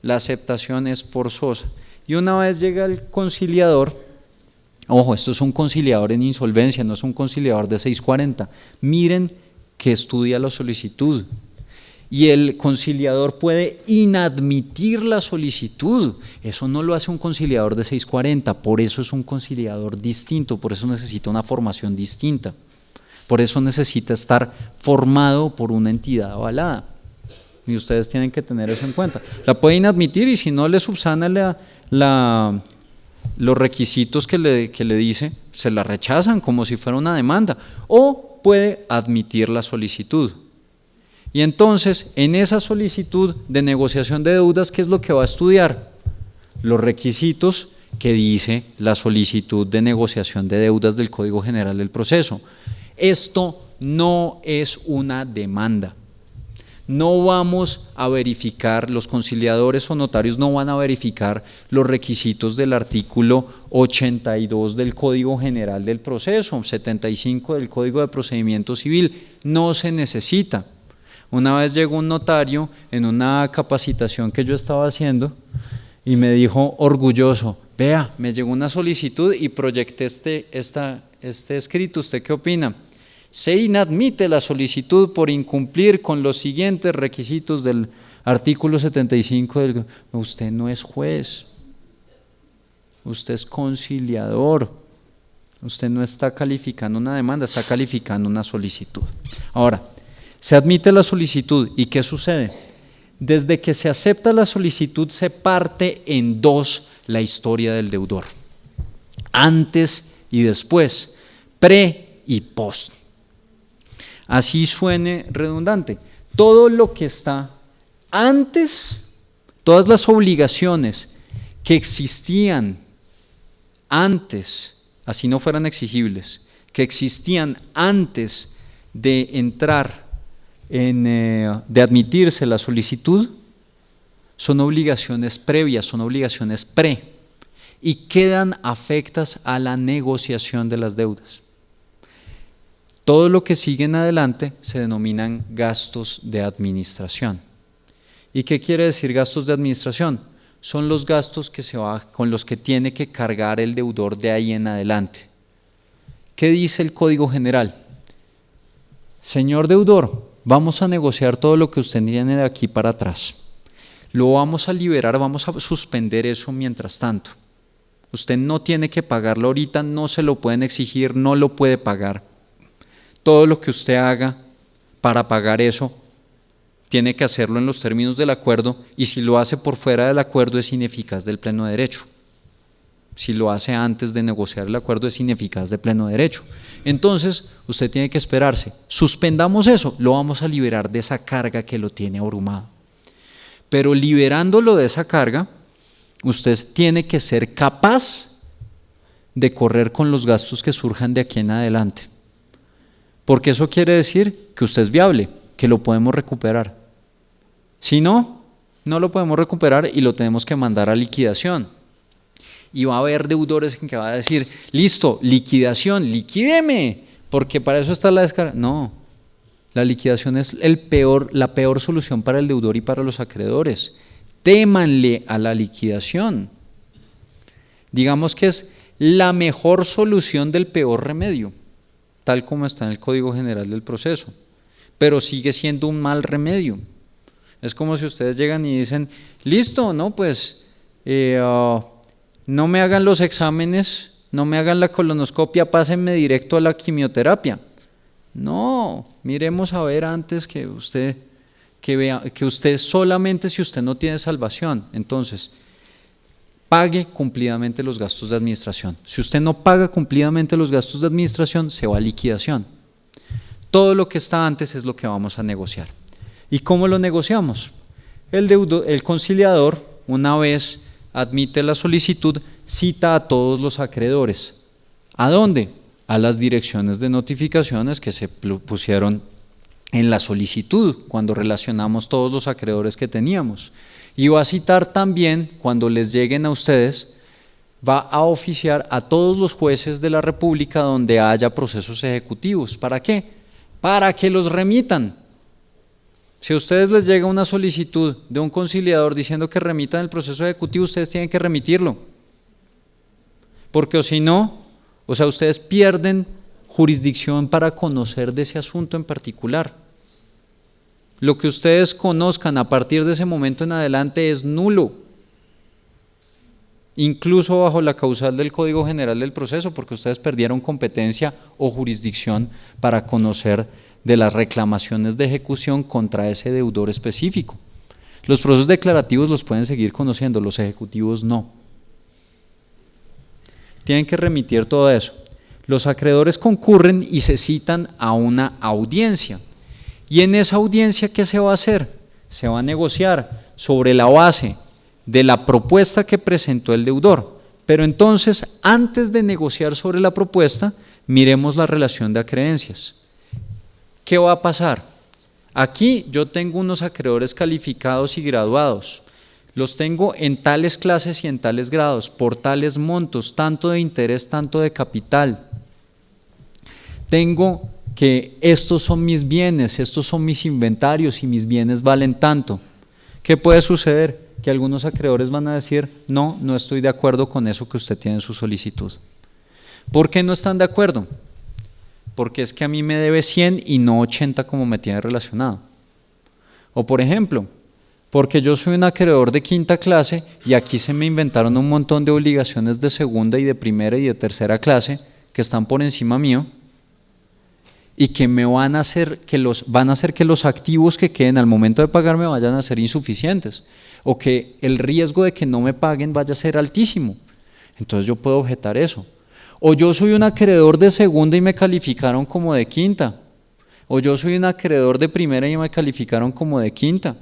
La aceptación es forzosa. Y una vez llega el conciliador, ojo, esto es un conciliador en insolvencia, no es un conciliador de 640. Miren que estudia la solicitud. Y el conciliador puede inadmitir la solicitud. Eso no lo hace un conciliador de 640, por eso es un conciliador distinto, por eso necesita una formación distinta, por eso necesita estar formado por una entidad avalada. Y ustedes tienen que tener eso en cuenta. La puede inadmitir y si no le subsana los requisitos que le dice, se la rechazan como si fuera una demanda, o puede admitir la solicitud. Y entonces, en esa solicitud de negociación de deudas, ¿qué es lo que va a estudiar? Los requisitos que dice la solicitud de negociación de deudas del Código General del Proceso. Esto no es una demanda. No vamos a verificar, los conciliadores o notarios no van a verificar los requisitos del artículo 82 del Código General del Proceso, 75 del Código de Procedimiento Civil. No se necesita. Una vez llegó un notario en una capacitación que yo estaba haciendo y me dijo orgulloso, vea, me llegó una solicitud y proyecté este escrito, ¿usted qué opina? Se inadmite la solicitud por incumplir con los siguientes requisitos del artículo 75 del... Usted no es juez, usted es conciliador, usted no está calificando una demanda, está calificando una solicitud. Ahora, se admite la solicitud y ¿qué sucede? Desde que se acepta la solicitud se parte en dos la historia del deudor, antes y después, pre y post. Así suene redundante, todo lo que está antes, todas las obligaciones que existían antes, así no fueran exigibles, que existían antes de entrar de admitirse la solicitud, son obligaciones previas, son obligaciones y quedan afectas a la negociación de las deudas. Todo lo que sigue en adelante se denominan gastos de administración. ¿Y qué quiere decir gastos de administración? Son los gastos con los que tiene que cargar el deudor de ahí en adelante. ¿Qué dice el Código General? Señor deudor, vamos a negociar todo lo que usted tiene de aquí para atrás. Lo vamos a liberar, vamos a suspender eso mientras tanto. Usted no tiene que pagarlo ahorita, no se lo pueden exigir, no lo puede pagar. Todo lo que usted haga para pagar eso, tiene que hacerlo en los términos del acuerdo, y si lo hace por fuera del acuerdo es ineficaz del pleno derecho. Si lo hace antes de negociar el acuerdo es ineficaz de pleno derecho. Entonces, usted tiene que esperarse. Suspendamos eso, lo vamos a liberar de esa carga que lo tiene abrumado. Pero liberándolo de esa carga, usted tiene que ser capaz de correr con los gastos que surjan de aquí en adelante. Porque eso quiere decir que usted es viable, que lo podemos recuperar. Si no, no lo podemos recuperar y lo tenemos que mandar a liquidación. Y va a haber deudores en que va a decir, listo, liquidación, liquídeme, porque para eso está la descarga. No, la liquidación es la peor solución para el deudor y para los acreedores. Témanle a la liquidación. Digamos que es la mejor solución del peor remedio, tal como está en el Código General del Proceso, pero sigue siendo un mal remedio. Es como si ustedes llegan y dicen, listo, no, pues no me hagan los exámenes, no me hagan la colonoscopia, pásenme directo a la quimioterapia. No, miremos a ver antes que vea que usted solamente si usted no tiene salvación, entonces pague cumplidamente los gastos de administración. Si usted no paga cumplidamente los gastos de administración, se va a liquidación. Todo lo que está antes es lo que vamos a negociar. ¿Y cómo lo negociamos? El conciliador, una vez admite la solicitud, cita a todos los acreedores. ¿A dónde? A las direcciones de notificaciones que se pusieron en la solicitud, cuando relacionamos todos los acreedores que teníamos. Y va a citar también, cuando les lleguen a ustedes, va a oficiar a todos los jueces de la República donde haya procesos ejecutivos. ¿Para qué? Para que los remitan. Si a ustedes les llega una solicitud de un conciliador diciendo que remitan el proceso ejecutivo, ustedes tienen que remitirlo. Porque o si no, ustedes pierden jurisdicción para conocer de ese asunto en particular. Lo que ustedes conozcan a partir de ese momento en adelante es nulo, incluso bajo la causal del Código General del Proceso, porque ustedes perdieron competencia o jurisdicción para conocer de las reclamaciones de ejecución contra ese deudor específico. Los procesos declarativos los pueden seguir conociendo, los ejecutivos no. Tienen que remitir todo eso. Los acreedores concurren y se citan a una audiencia. Y en esa audiencia, ¿qué se va a hacer? Se va a negociar sobre la base de la propuesta que presentó el deudor. Pero entonces, antes de negociar sobre la propuesta, miremos la relación de acreencias. ¿Qué va a pasar? Aquí yo tengo unos acreedores calificados y graduados. Los tengo en tales clases y en tales grados, por tales montos, tanto de interés, tanto de capital. Tengo que estos son mis bienes, estos son mis inventarios y mis bienes valen tanto. ¿Qué puede suceder? Que algunos acreedores van a decir, no, no estoy de acuerdo con eso que usted tiene en su solicitud. ¿Por qué no están de acuerdo? Porque es que a mí me debe 100 y no 80 como me tiene relacionado. O por ejemplo, porque yo soy un acreedor de quinta clase y aquí se me inventaron un montón de obligaciones de segunda y de primera y de tercera clase que están por encima mío y que me van a hacer que los activos que queden al momento de pagarme vayan a ser insuficientes o que el riesgo de que no me paguen vaya a ser altísimo. Entonces yo puedo objetar eso. O yo soy un acreedor de segunda y me calificaron como de quinta. O yo soy un acreedor de primera y me calificaron como de quinta.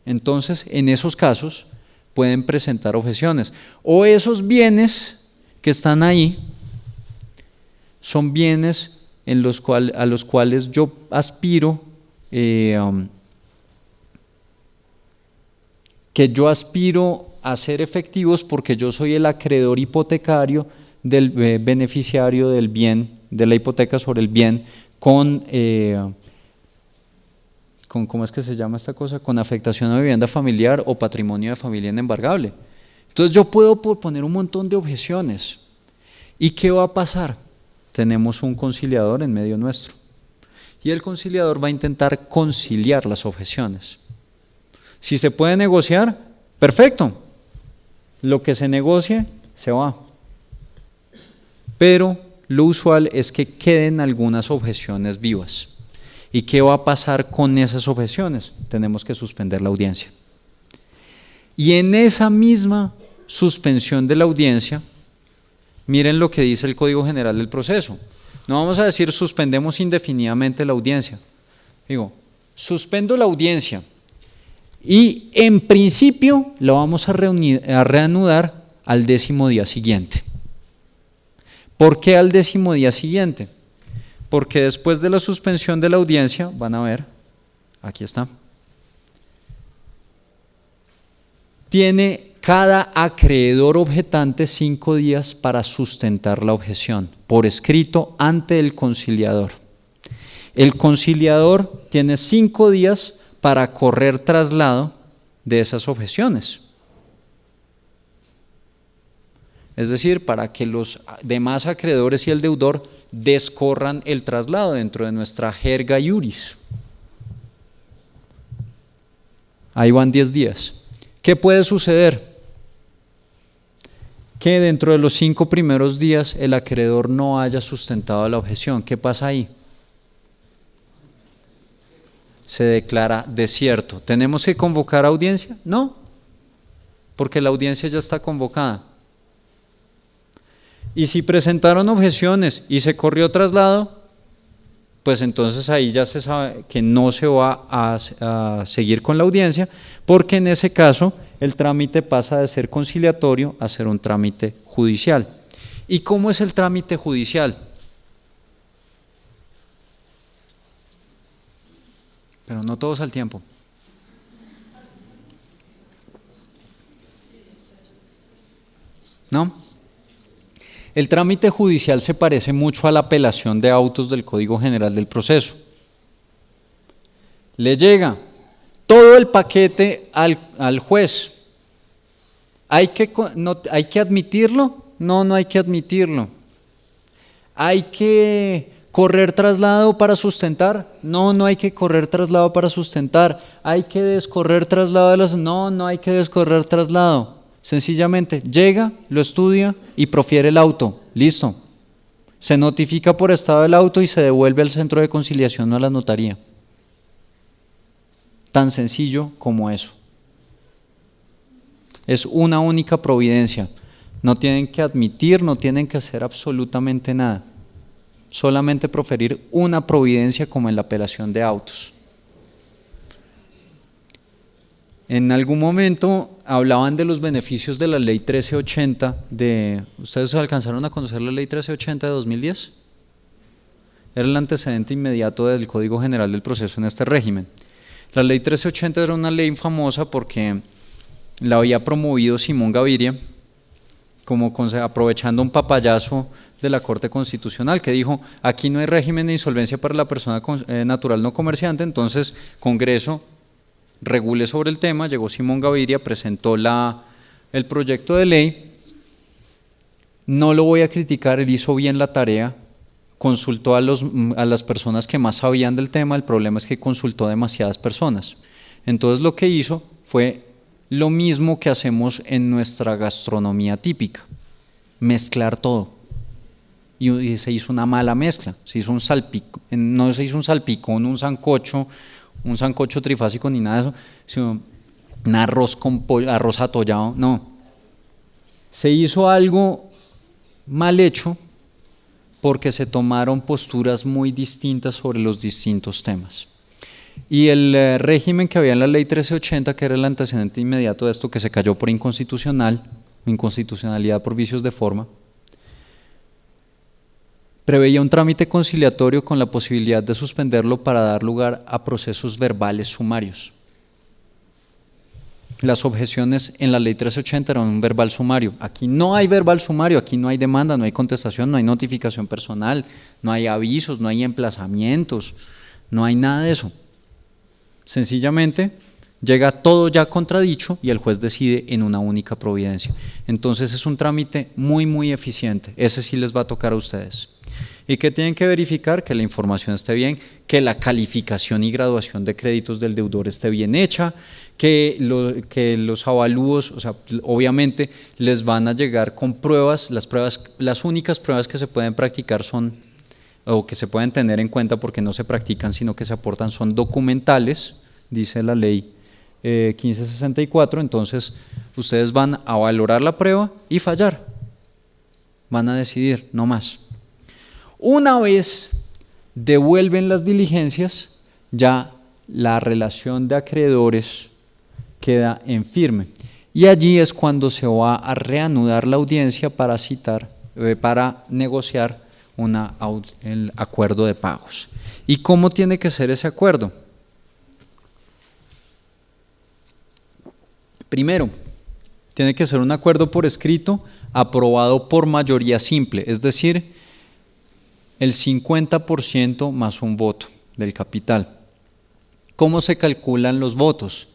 Entonces, en esos casos, pueden presentar objeciones. O esos bienes que están ahí son bienes a los cuales yo aspiro, que yo aspiro a ser efectivos porque yo soy el acreedor hipotecario del beneficiario del bien, de la hipoteca sobre el bien, con ¿cómo es que se llama esta cosa? Con afectación a vivienda familiar o patrimonio de familia inembargable. Entonces yo puedo poner un montón de objeciones. ¿Y qué va a pasar? Tenemos un conciliador en medio nuestro. Y el conciliador va a intentar conciliar las objeciones. Si se puede negociar, perfecto. Lo que se negocie, se va. Pero lo usual es que queden algunas objeciones vivas. ¿Y qué va a pasar con esas objeciones? Tenemos que suspender la audiencia. Y en esa misma suspensión de la audiencia, miren lo que dice el Código General del Proceso. No vamos a decir suspendemos indefinidamente la audiencia. Digo, suspendo la audiencia y en principio la vamos a reanudar al 10º día siguiente. ¿Por qué al 10º día siguiente? Porque después de la suspensión de la audiencia, van a ver, aquí está, tiene cada acreedor objetante 5 días para sustentar la objeción, por escrito ante el conciliador. El conciliador tiene 5 días para correr traslado de esas objeciones. Es decir, para que los demás acreedores y el deudor descorran el traslado dentro de nuestra jerga iuris. Ahí van 10 días. ¿Qué puede suceder? Que dentro de los 5 primeros días el acreedor no haya sustentado la objeción. ¿Qué pasa ahí? Se declara desierto. ¿Tenemos que convocar audiencia? No, porque la audiencia ya está convocada. Y si presentaron objeciones y se corrió traslado, pues entonces ahí ya se sabe que no se va a seguir con la audiencia, porque en ese caso el trámite pasa de ser conciliatorio a ser un trámite judicial. ¿Y cómo es el trámite judicial? Pero no todos al tiempo. ¿No? El trámite judicial se parece mucho a la apelación de autos del Código General del Proceso. Le llega todo el paquete al juez. ¿Hay que admitirlo? No, no hay que admitirlo. ¿Hay que correr traslado para sustentar? No, no hay que correr traslado para sustentar. ¿Hay que descorrer traslado de las? No, no hay que descorrer traslado. Sencillamente llega, lo estudia y profiere el auto. Listo. Se notifica por estado del auto y se devuelve al centro de conciliación o a la notaría. Tan sencillo como eso. Es una única providencia. No tienen que admitir, no tienen que hacer absolutamente nada. Solamente proferir una providencia como en la apelación de autos. En algún momento hablaban de los beneficios de la ley 1380 ¿ustedes alcanzaron a conocer la ley 1380 de 2010? Era el antecedente inmediato del Código General del Proceso en este régimen. La ley 1380 era una ley famosa porque la había promovido Simón Gaviria, aprovechando un papayazo de la Corte Constitucional que dijo, aquí no hay régimen de insolvencia para la persona natural no comerciante, entonces Congreso regule sobre el tema. Llegó Simón Gaviria, presentó el proyecto de ley. No lo voy a criticar, él hizo bien la tarea, consultó a las personas que más sabían del tema. El problema es que consultó a demasiadas personas. Entonces lo que hizo fue lo mismo que hacemos en nuestra gastronomía típica, mezclar todo. Y se hizo una mala mezcla, se hizo no se hizo un salpicón, un sancocho trifásico ni nada de eso, sino un arroz con pollo, arroz atollado, no. Se hizo algo mal hecho porque se tomaron posturas muy distintas sobre los distintos temas. Y el régimen que había en la ley 1380, que era el antecedente inmediato de esto, que se cayó por inconstitucionalidad por vicios de forma, preveía un trámite conciliatorio con la posibilidad de suspenderlo para dar lugar a procesos verbales sumarios. Las objeciones en la ley 1380 eran un verbal sumario. Aquí no hay verbal sumario, aquí no hay demanda, no hay contestación, no hay notificación personal, no hay avisos, no hay emplazamientos, no hay nada de eso. Sencillamente llega todo ya contradicho y el juez decide en una única providencia. Entonces es un trámite muy, muy eficiente. Ese sí les va a tocar a ustedes. ¿Y qué tienen que verificar? Que la información esté bien, que la calificación y graduación de créditos del deudor esté bien hecha, que los avalúos, o sea, obviamente les van a llegar con pruebas. Las únicas pruebas que se pueden practicar son, o que se pueden tener en cuenta porque no se practican, sino que se aportan, son documentales, dice la ley 1564. Entonces ustedes van a valorar la prueba y fallar, van a decidir, no más. Una vez devuelven las diligencias, ya la relación de acreedores queda en firme. Y allí es cuando se va a reanudar la audiencia para negociar el acuerdo de pagos. ¿Y cómo tiene que ser ese acuerdo? Primero, tiene que ser un acuerdo por escrito aprobado por mayoría simple, es decir, el 50% más un voto del capital. ¿Cómo se calculan los votos?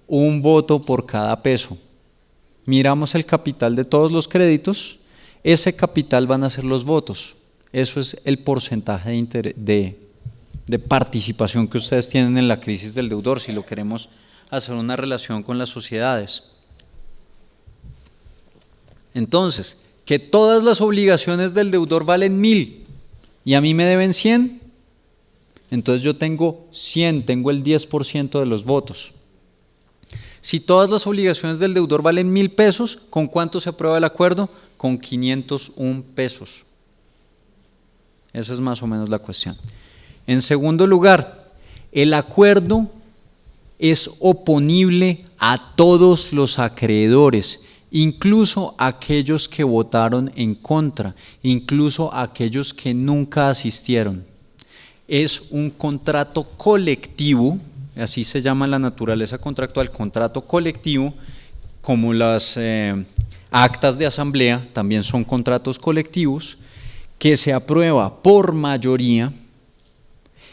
Un voto por cada peso. Miramos el capital de todos los créditos, ese capital van a ser los votos. Eso es el porcentaje de participación que ustedes tienen en la crisis del deudor, si lo queremos hacer una relación con las sociedades. Entonces, que todas las obligaciones del deudor valen 1000 y a mí me deben 100, entonces yo tengo 100, tengo el 10% de los votos. Si todas las obligaciones del deudor valen 1000 pesos, ¿con cuánto se aprueba el acuerdo? Con 501 pesos. Esa es más o menos la cuestión. En segundo lugar, el acuerdo es oponible a todos los acreedores, incluso aquellos que votaron en contra, incluso aquellos que nunca asistieron. Es un contrato colectivo, así se llama la naturaleza contractual, contrato colectivo, como las actas de asamblea también son contratos colectivos, que se aprueba por mayoría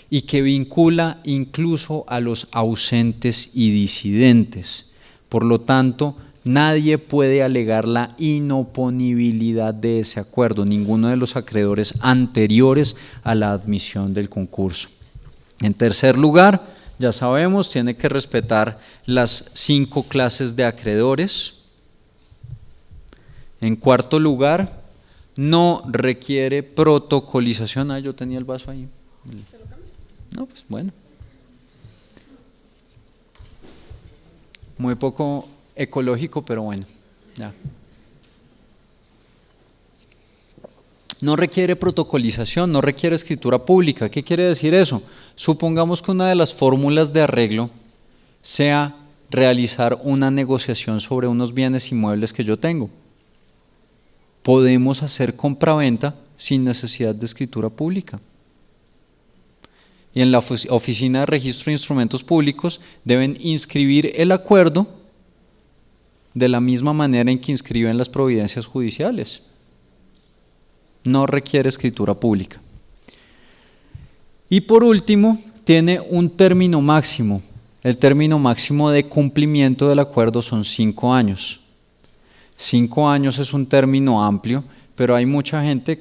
y que vincula incluso a los ausentes y disidentes. Por lo tanto, nadie puede alegar la inoponibilidad de ese acuerdo, ninguno de los acreedores anteriores a la admisión del concurso. En tercer lugar, ya sabemos, tiene que respetar las 5 clases de acreedores. En cuarto lugar, no requiere protocolización. Ah, yo tenía el vaso ahí. No, pues bueno. Muy poco ecológico, pero bueno, ya. No requiere protocolización, no requiere escritura pública. ¿Qué quiere decir eso? Supongamos que una de las fórmulas de arreglo sea realizar una negociación sobre unos bienes inmuebles que yo tengo. Podemos hacer compraventa sin necesidad de escritura pública. Y en la Oficina de Registro de Instrumentos Públicos deben inscribir el acuerdo de la misma manera en que inscriben las providencias judiciales. No requiere escritura pública. Y por último, tiene un término máximo. El término máximo de cumplimiento del acuerdo son 5 años. 5 años es un término amplio, pero hay mucha gente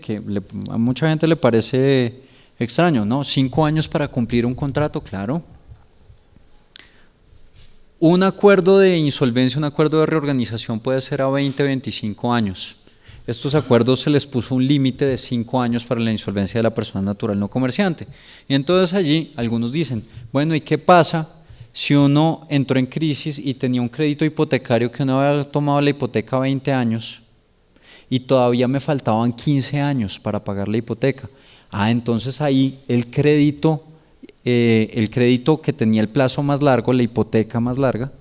a mucha gente le parece extraño, ¿no? 5 años para cumplir un contrato, claro. Un acuerdo de insolvencia, un acuerdo de reorganización puede ser a 20, 25 años. Estos acuerdos se les puso un límite de 5 años para la insolvencia de la persona natural no comerciante. Y entonces allí algunos dicen, bueno, ¿y qué pasa si uno entró en crisis y tenía un crédito hipotecario que uno había tomado la hipoteca 20 años y todavía me faltaban 15 años para pagar la hipoteca. Entonces ahí el crédito que tenía el plazo más largo, la hipoteca más larga,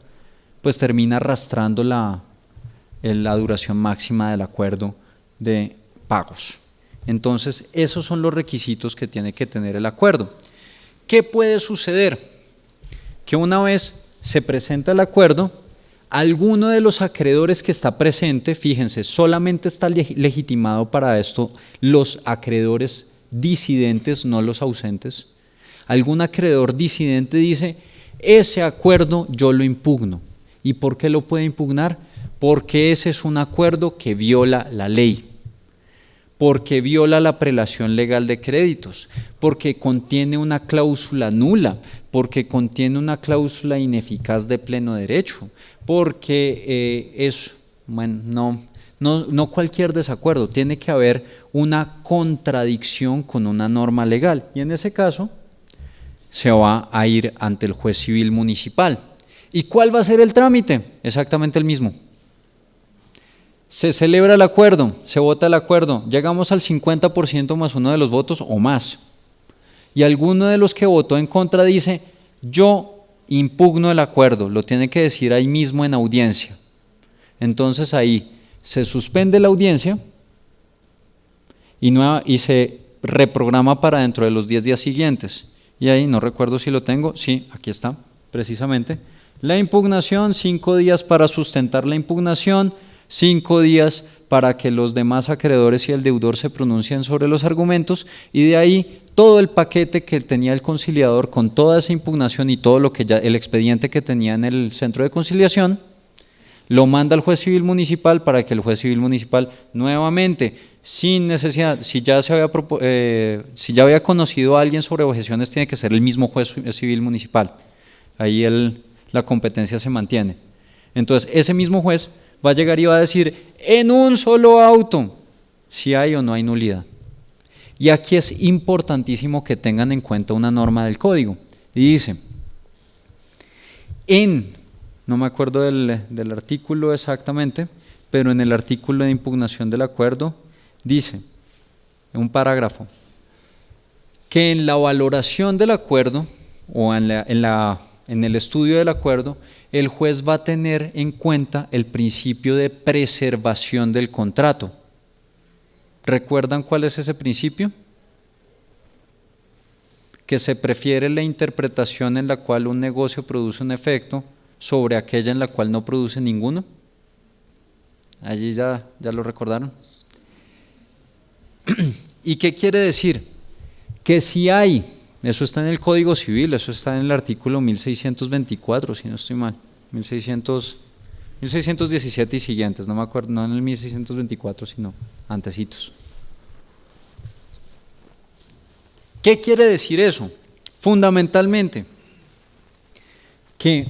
pues termina arrastrando la duración máxima del acuerdo de pagos. Entonces, esos son los requisitos que tiene que tener el acuerdo. ¿Qué puede suceder? Que una vez se presenta el acuerdo, alguno de los acreedores que está presente, fíjense, solamente está legitimado para esto los acreedores disidentes, no los ausentes. Algún acreedor disidente dice, ese acuerdo yo lo impugno. ¿Y por qué lo puede impugnar? Porque ese es un acuerdo que viola la ley, porque viola la prelación legal de créditos, porque contiene una cláusula nula, porque contiene una cláusula ineficaz de pleno derecho, porque no cualquier desacuerdo, tiene que haber una contradicción con una norma legal, y en ese caso se va a ir ante el juez civil municipal. ¿Y cuál va a ser el trámite? Exactamente el mismo. Se celebra el acuerdo, se vota el acuerdo, llegamos al 50% más uno de los votos o más. Y alguno de los que votó en contra dice, yo impugno el acuerdo, lo tiene que decir ahí mismo en audiencia. Entonces ahí se suspende la audiencia y se reprograma para dentro de los 10 días siguientes. Y ahí, no recuerdo si lo tengo, sí, aquí está, precisamente. La impugnación, 5 días para sustentar la impugnación, 5 días para que los demás acreedores y el deudor se pronuncien sobre los argumentos, y de ahí todo el paquete que tenía el conciliador con toda esa impugnación y todo lo que ya el expediente que tenía en el centro de conciliación, lo manda al juez civil municipal para que el juez civil municipal nuevamente, sin necesidad, si ya había conocido a alguien sobre objeciones, tiene que ser el mismo juez civil municipal. Ahí la competencia se mantiene. Entonces, ese mismo juez va a llegar y va a decir, en un solo auto, si hay o no hay nulidad. Y aquí es importantísimo que tengan en cuenta una norma del código. Y dice, no me acuerdo del artículo exactamente, pero en el artículo de impugnación del acuerdo dice, en un parágrafo, que en la valoración del acuerdo o en el estudio del acuerdo, el juez va a tener en cuenta el principio de preservación del contrato. ¿Recuerdan cuál es ese principio? Que se prefiere la interpretación en la cual un negocio produce un efecto sobre aquella en la cual no produce ninguno. Allí ya lo recordaron. ¿Y qué quiere decir? Que si hay, eso está en el Código Civil, eso está en el artículo 1624, si no estoy mal, 1617 y siguientes, no me acuerdo, no en el 1624, sino antecitos. ¿Qué quiere decir eso? Fundamentalmente, que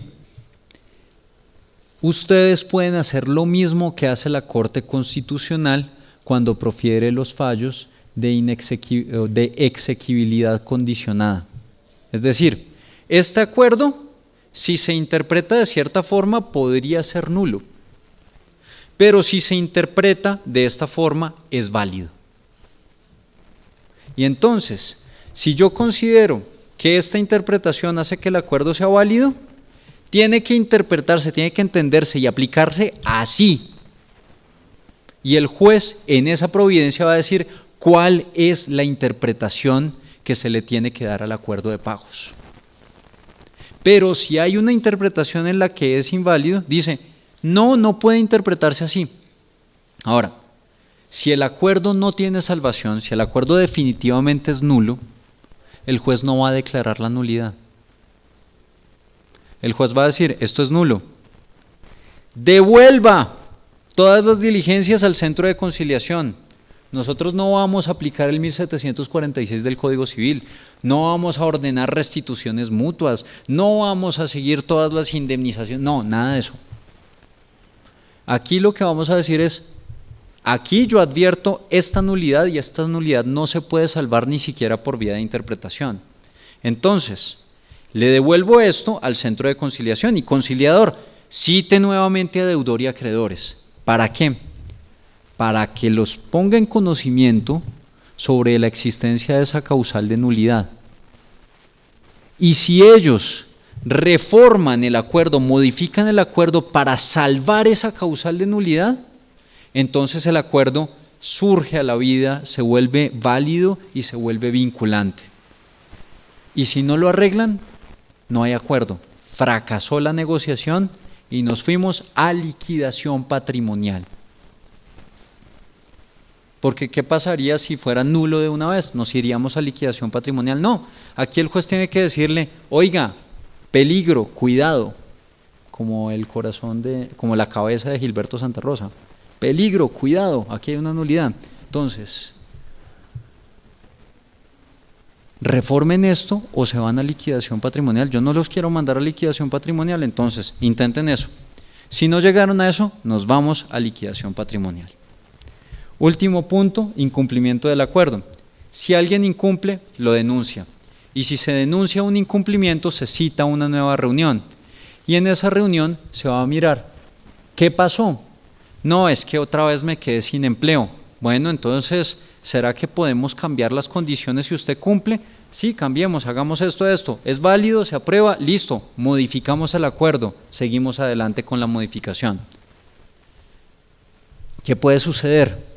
ustedes pueden hacer lo mismo que hace la Corte Constitucional cuando profiere los fallos de exequibilidad condicionada. Es decir, este acuerdo, si se interpreta de cierta forma, podría ser nulo, pero si se interpreta de esta forma, es válido. Y entonces, si yo considero que esta interpretación hace que el acuerdo sea válido, tiene que interpretarse, tiene que entenderse y aplicarse así. Y el juez en esa providencia va a decir cuál es la interpretación que se le tiene que dar al acuerdo de pagos. Pero si hay una interpretación en la que es inválido, dice, no puede interpretarse así. Ahora, si el acuerdo no tiene salvación, si el acuerdo definitivamente es nulo, el juez no va a declarar la nulidad. El juez va a decir, esto es nulo. Devuelva todas las diligencias al centro de conciliación. Nosotros no vamos a aplicar el 1746 del Código Civil, no vamos a ordenar restituciones mutuas, no vamos a seguir todas las indemnizaciones, no, nada de eso. Aquí lo que vamos a decir es, aquí yo advierto esta nulidad y esta nulidad no se puede salvar ni siquiera por vía de interpretación. Entonces, le devuelvo esto al centro de conciliación y conciliador, cite nuevamente a deudor y acreedores. ¿Para qué? para que los ponga en conocimiento sobre la existencia de esa causal de nulidad. Y si ellos reforman el acuerdo, modifican el acuerdo para salvar esa causal de nulidad, entonces el acuerdo surge a la vida, se vuelve válido y se vuelve vinculante. Y si no lo arreglan, no hay acuerdo. Fracasó la negociación y nos fuimos a liquidación patrimonial. Porque ¿qué pasaría si fuera nulo de una vez? ¿Nos iríamos a liquidación patrimonial? No, aquí el juez tiene que decirle, oiga, peligro, cuidado, como el corazón como la cabeza de Gilberto Santa Rosa. Peligro, cuidado, aquí hay una nulidad. Entonces, reformen esto o se van a liquidación patrimonial. Yo no los quiero mandar a liquidación patrimonial, entonces intenten eso. Si no llegaron a eso, nos vamos a liquidación patrimonial. Último punto, incumplimiento del acuerdo. Si alguien incumple, lo denuncia. Y si se denuncia un incumplimiento, se cita una nueva reunión. Y en esa reunión se va a mirar, ¿qué pasó? No, es que otra vez me quedé sin empleo. Bueno, entonces, ¿será que podemos cambiar las condiciones si usted cumple? Sí, cambiemos, hagamos esto. ¿Es válido? ¿Se aprueba? Listo, modificamos el acuerdo, seguimos adelante con la modificación. ¿Qué puede suceder?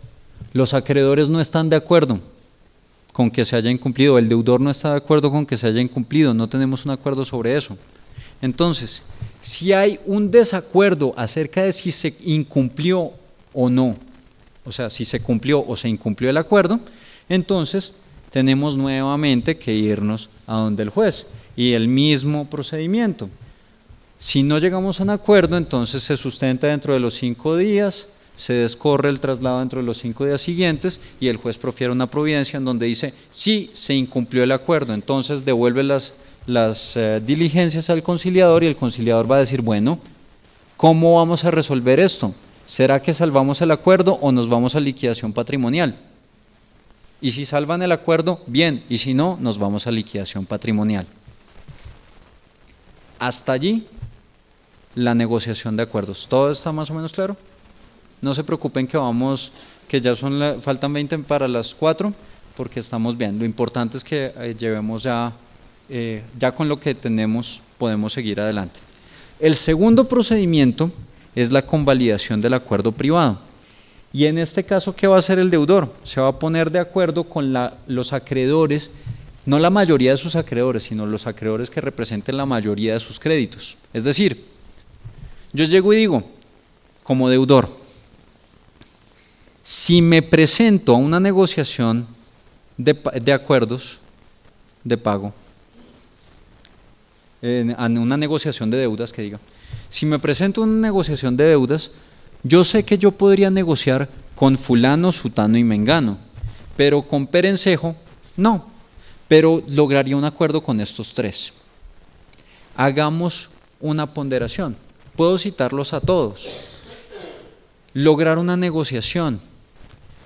Los acreedores no están de acuerdo con que se haya incumplido, el deudor no está de acuerdo con que se haya incumplido, no tenemos un acuerdo sobre eso. Entonces, si hay un desacuerdo acerca de si se incumplió o no, o sea, si se cumplió o se incumplió el acuerdo, entonces tenemos nuevamente que irnos a donde el juez y el mismo procedimiento. Si no llegamos a un acuerdo, entonces se sustenta dentro de los 5 días, se descorre el traslado dentro de los 5 días siguientes y el juez profiere una providencia en donde dice, sí, se incumplió el acuerdo, entonces devuelve las diligencias al conciliador y el conciliador va a decir, bueno, ¿cómo vamos a resolver esto? ¿Será que salvamos el acuerdo o nos vamos a liquidación patrimonial? Y si salvan el acuerdo, bien, y si no, nos vamos a liquidación patrimonial. Hasta allí, la negociación de acuerdos. ¿Todo está más o menos claro? No se preocupen que ya faltan 20 para las 4, porque estamos bien. Lo importante es que llevemos ya con lo que tenemos, podemos seguir adelante. El segundo procedimiento es la convalidación del acuerdo privado. Y en este caso, ¿qué va a hacer el deudor? Se va a poner de acuerdo con los acreedores, no la mayoría de sus acreedores, sino los acreedores que representen la mayoría de sus créditos. Es decir, yo llego y digo, como deudor, si me presento a una negociación de acuerdos de pago, a una negociación de deudas, que diga, si me presento a una negociación de deudas, yo sé que yo podría negociar con fulano, sutano y mengano, pero con perencejo, no, pero lograría un acuerdo con estos 3. Hagamos una ponderación, puedo citarlos a todos. Lograr una negociación,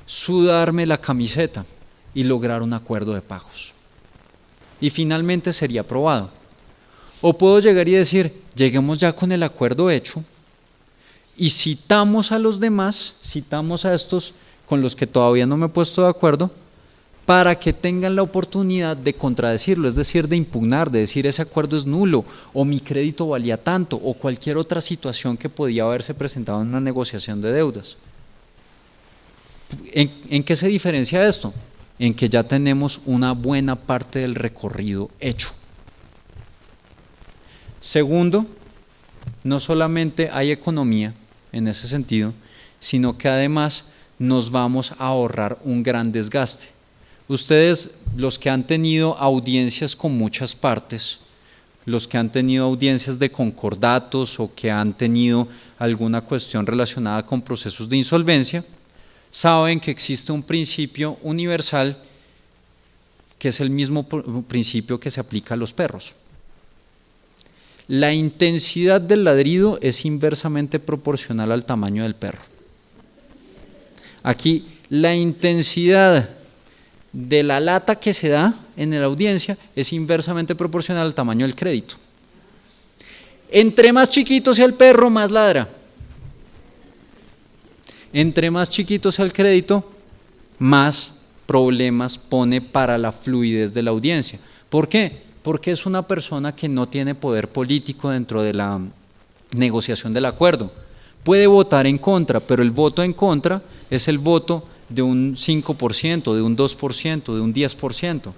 sudarme la camiseta y lograr un acuerdo de pagos. Y finalmente sería aprobado. O puedo llegar y decir, lleguemos ya con el acuerdo hecho y citamos a los demás, citamos a estos con los que todavía no me he puesto de acuerdo, para que tengan la oportunidad de contradecirlo, es decir, de impugnar, de decir ese acuerdo es nulo, o mi crédito valía tanto, o cualquier otra situación que podía haberse presentado en una negociación de deudas. ¿En qué se diferencia esto? En que ya tenemos una buena parte del recorrido hecho. Segundo, no solamente hay economía en ese sentido, sino que además nos vamos a ahorrar un gran desgaste. Ustedes, los que han tenido audiencias con muchas partes, los que han tenido audiencias de concordatos o que han tenido alguna cuestión relacionada con procesos de insolvencia, saben que existe un principio universal que es el mismo principio que se aplica a los perros. La intensidad del ladrido es inversamente proporcional al tamaño del perro. Aquí la intensidad de la lata que se da en la audiencia es inversamente proporcional al tamaño del crédito. Entre más chiquito sea el perro, más ladra. Entre más chiquito sea el crédito, más problemas pone para la fluidez de la audiencia. ¿Por qué? Porque es una persona que no tiene poder político dentro de la negociación del acuerdo. Puede votar en contra, pero el voto en contra es el voto de un 5%, de un 2%, de un 10%,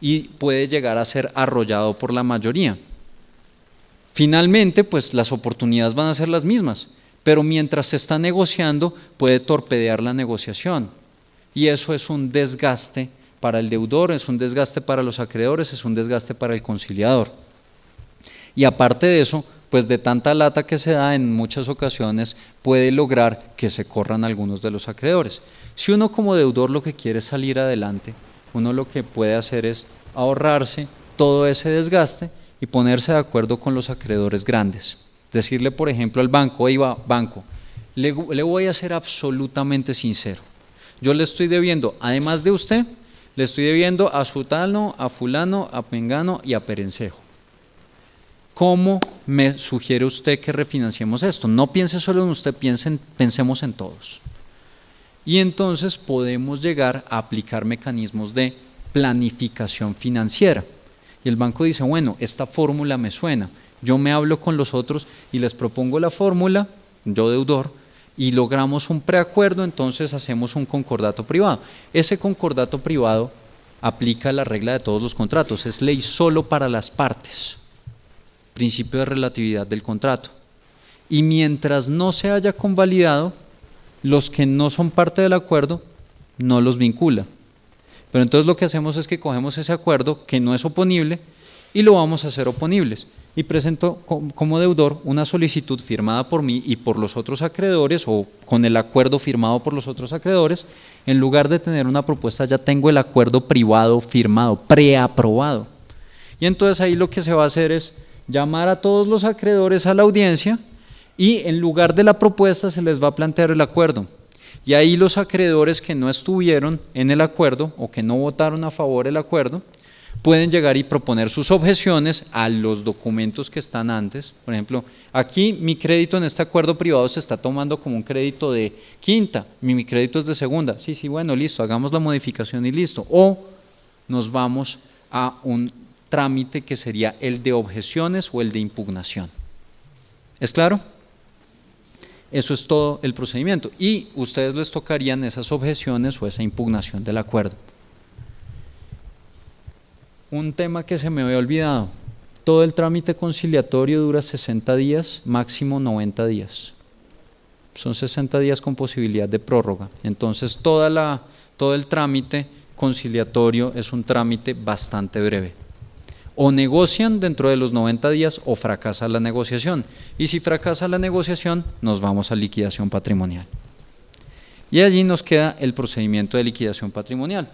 y puede llegar a ser arrollado por la mayoría. Finalmente, pues las oportunidades van a ser las mismas, pero mientras se está negociando puede torpedear la negociación, y eso es un desgaste para el deudor, es un desgaste para los acreedores, es un desgaste para el conciliador. Y aparte de eso, pues de tanta lata que se da en muchas ocasiones puede lograr que se corran algunos de los acreedores. Si uno como deudor lo que quiere es salir adelante, uno lo que puede hacer es ahorrarse todo ese desgaste y ponerse de acuerdo con los acreedores grandes. Decirle, por ejemplo, al banco: oye, banco, le voy a ser absolutamente sincero. Yo le estoy debiendo, además de usted, le estoy debiendo a Sutano, a Fulano, a Pengano y a Perencejo. ¿Cómo me sugiere usted que refinanciemos esto? No piense solo en usted, pensemos en todos. Y entonces podemos llegar a aplicar mecanismos de planificación financiera. Y el banco dice: bueno, esta fórmula me suena, yo me hablo con los otros y les propongo la fórmula, yo deudor, y logramos un preacuerdo, entonces hacemos un concordato privado. Ese concordato privado aplica la regla de todos los contratos, es ley solo para las partes, principio de relatividad del contrato. Y mientras no se haya convalidado, los que no son parte del acuerdo no los vincula. Pero entonces lo que hacemos es que cogemos ese acuerdo que no es oponible y lo vamos a hacer oponibles. Y presento como deudor una solicitud firmada por mí y por los otros acreedores, o con el acuerdo firmado por los otros acreedores. En lugar de tener una propuesta, ya tengo el acuerdo privado firmado, preaprobado. Y entonces ahí lo que se va a hacer es llamar a todos los acreedores a la audiencia y en lugar de la propuesta se les va a plantear el acuerdo. Y ahí los acreedores que no estuvieron en el acuerdo o que no votaron a favor del acuerdo pueden llegar y proponer sus objeciones a los documentos que están antes. Por ejemplo, aquí mi crédito en este acuerdo privado se está tomando como un crédito de quinta, mi crédito es de segunda. Sí, bueno, listo, hagamos la modificación y listo. O nos vamos a un trámite que sería el de objeciones o el de impugnación. ¿Es claro? Eso es todo el procedimiento. Y ustedes les tocarían esas objeciones o esa impugnación del acuerdo. Un tema que se me había olvidado: todo el trámite conciliatorio dura 60 días, máximo 90 días. Son 60 días con posibilidad de prórroga. Entonces todo el trámite conciliatorio es un trámite bastante breve. O negocian dentro de los 90 días o fracasa la negociación. Y si fracasa la negociación, nos vamos a liquidación patrimonial. Y allí nos queda el procedimiento de liquidación patrimonial.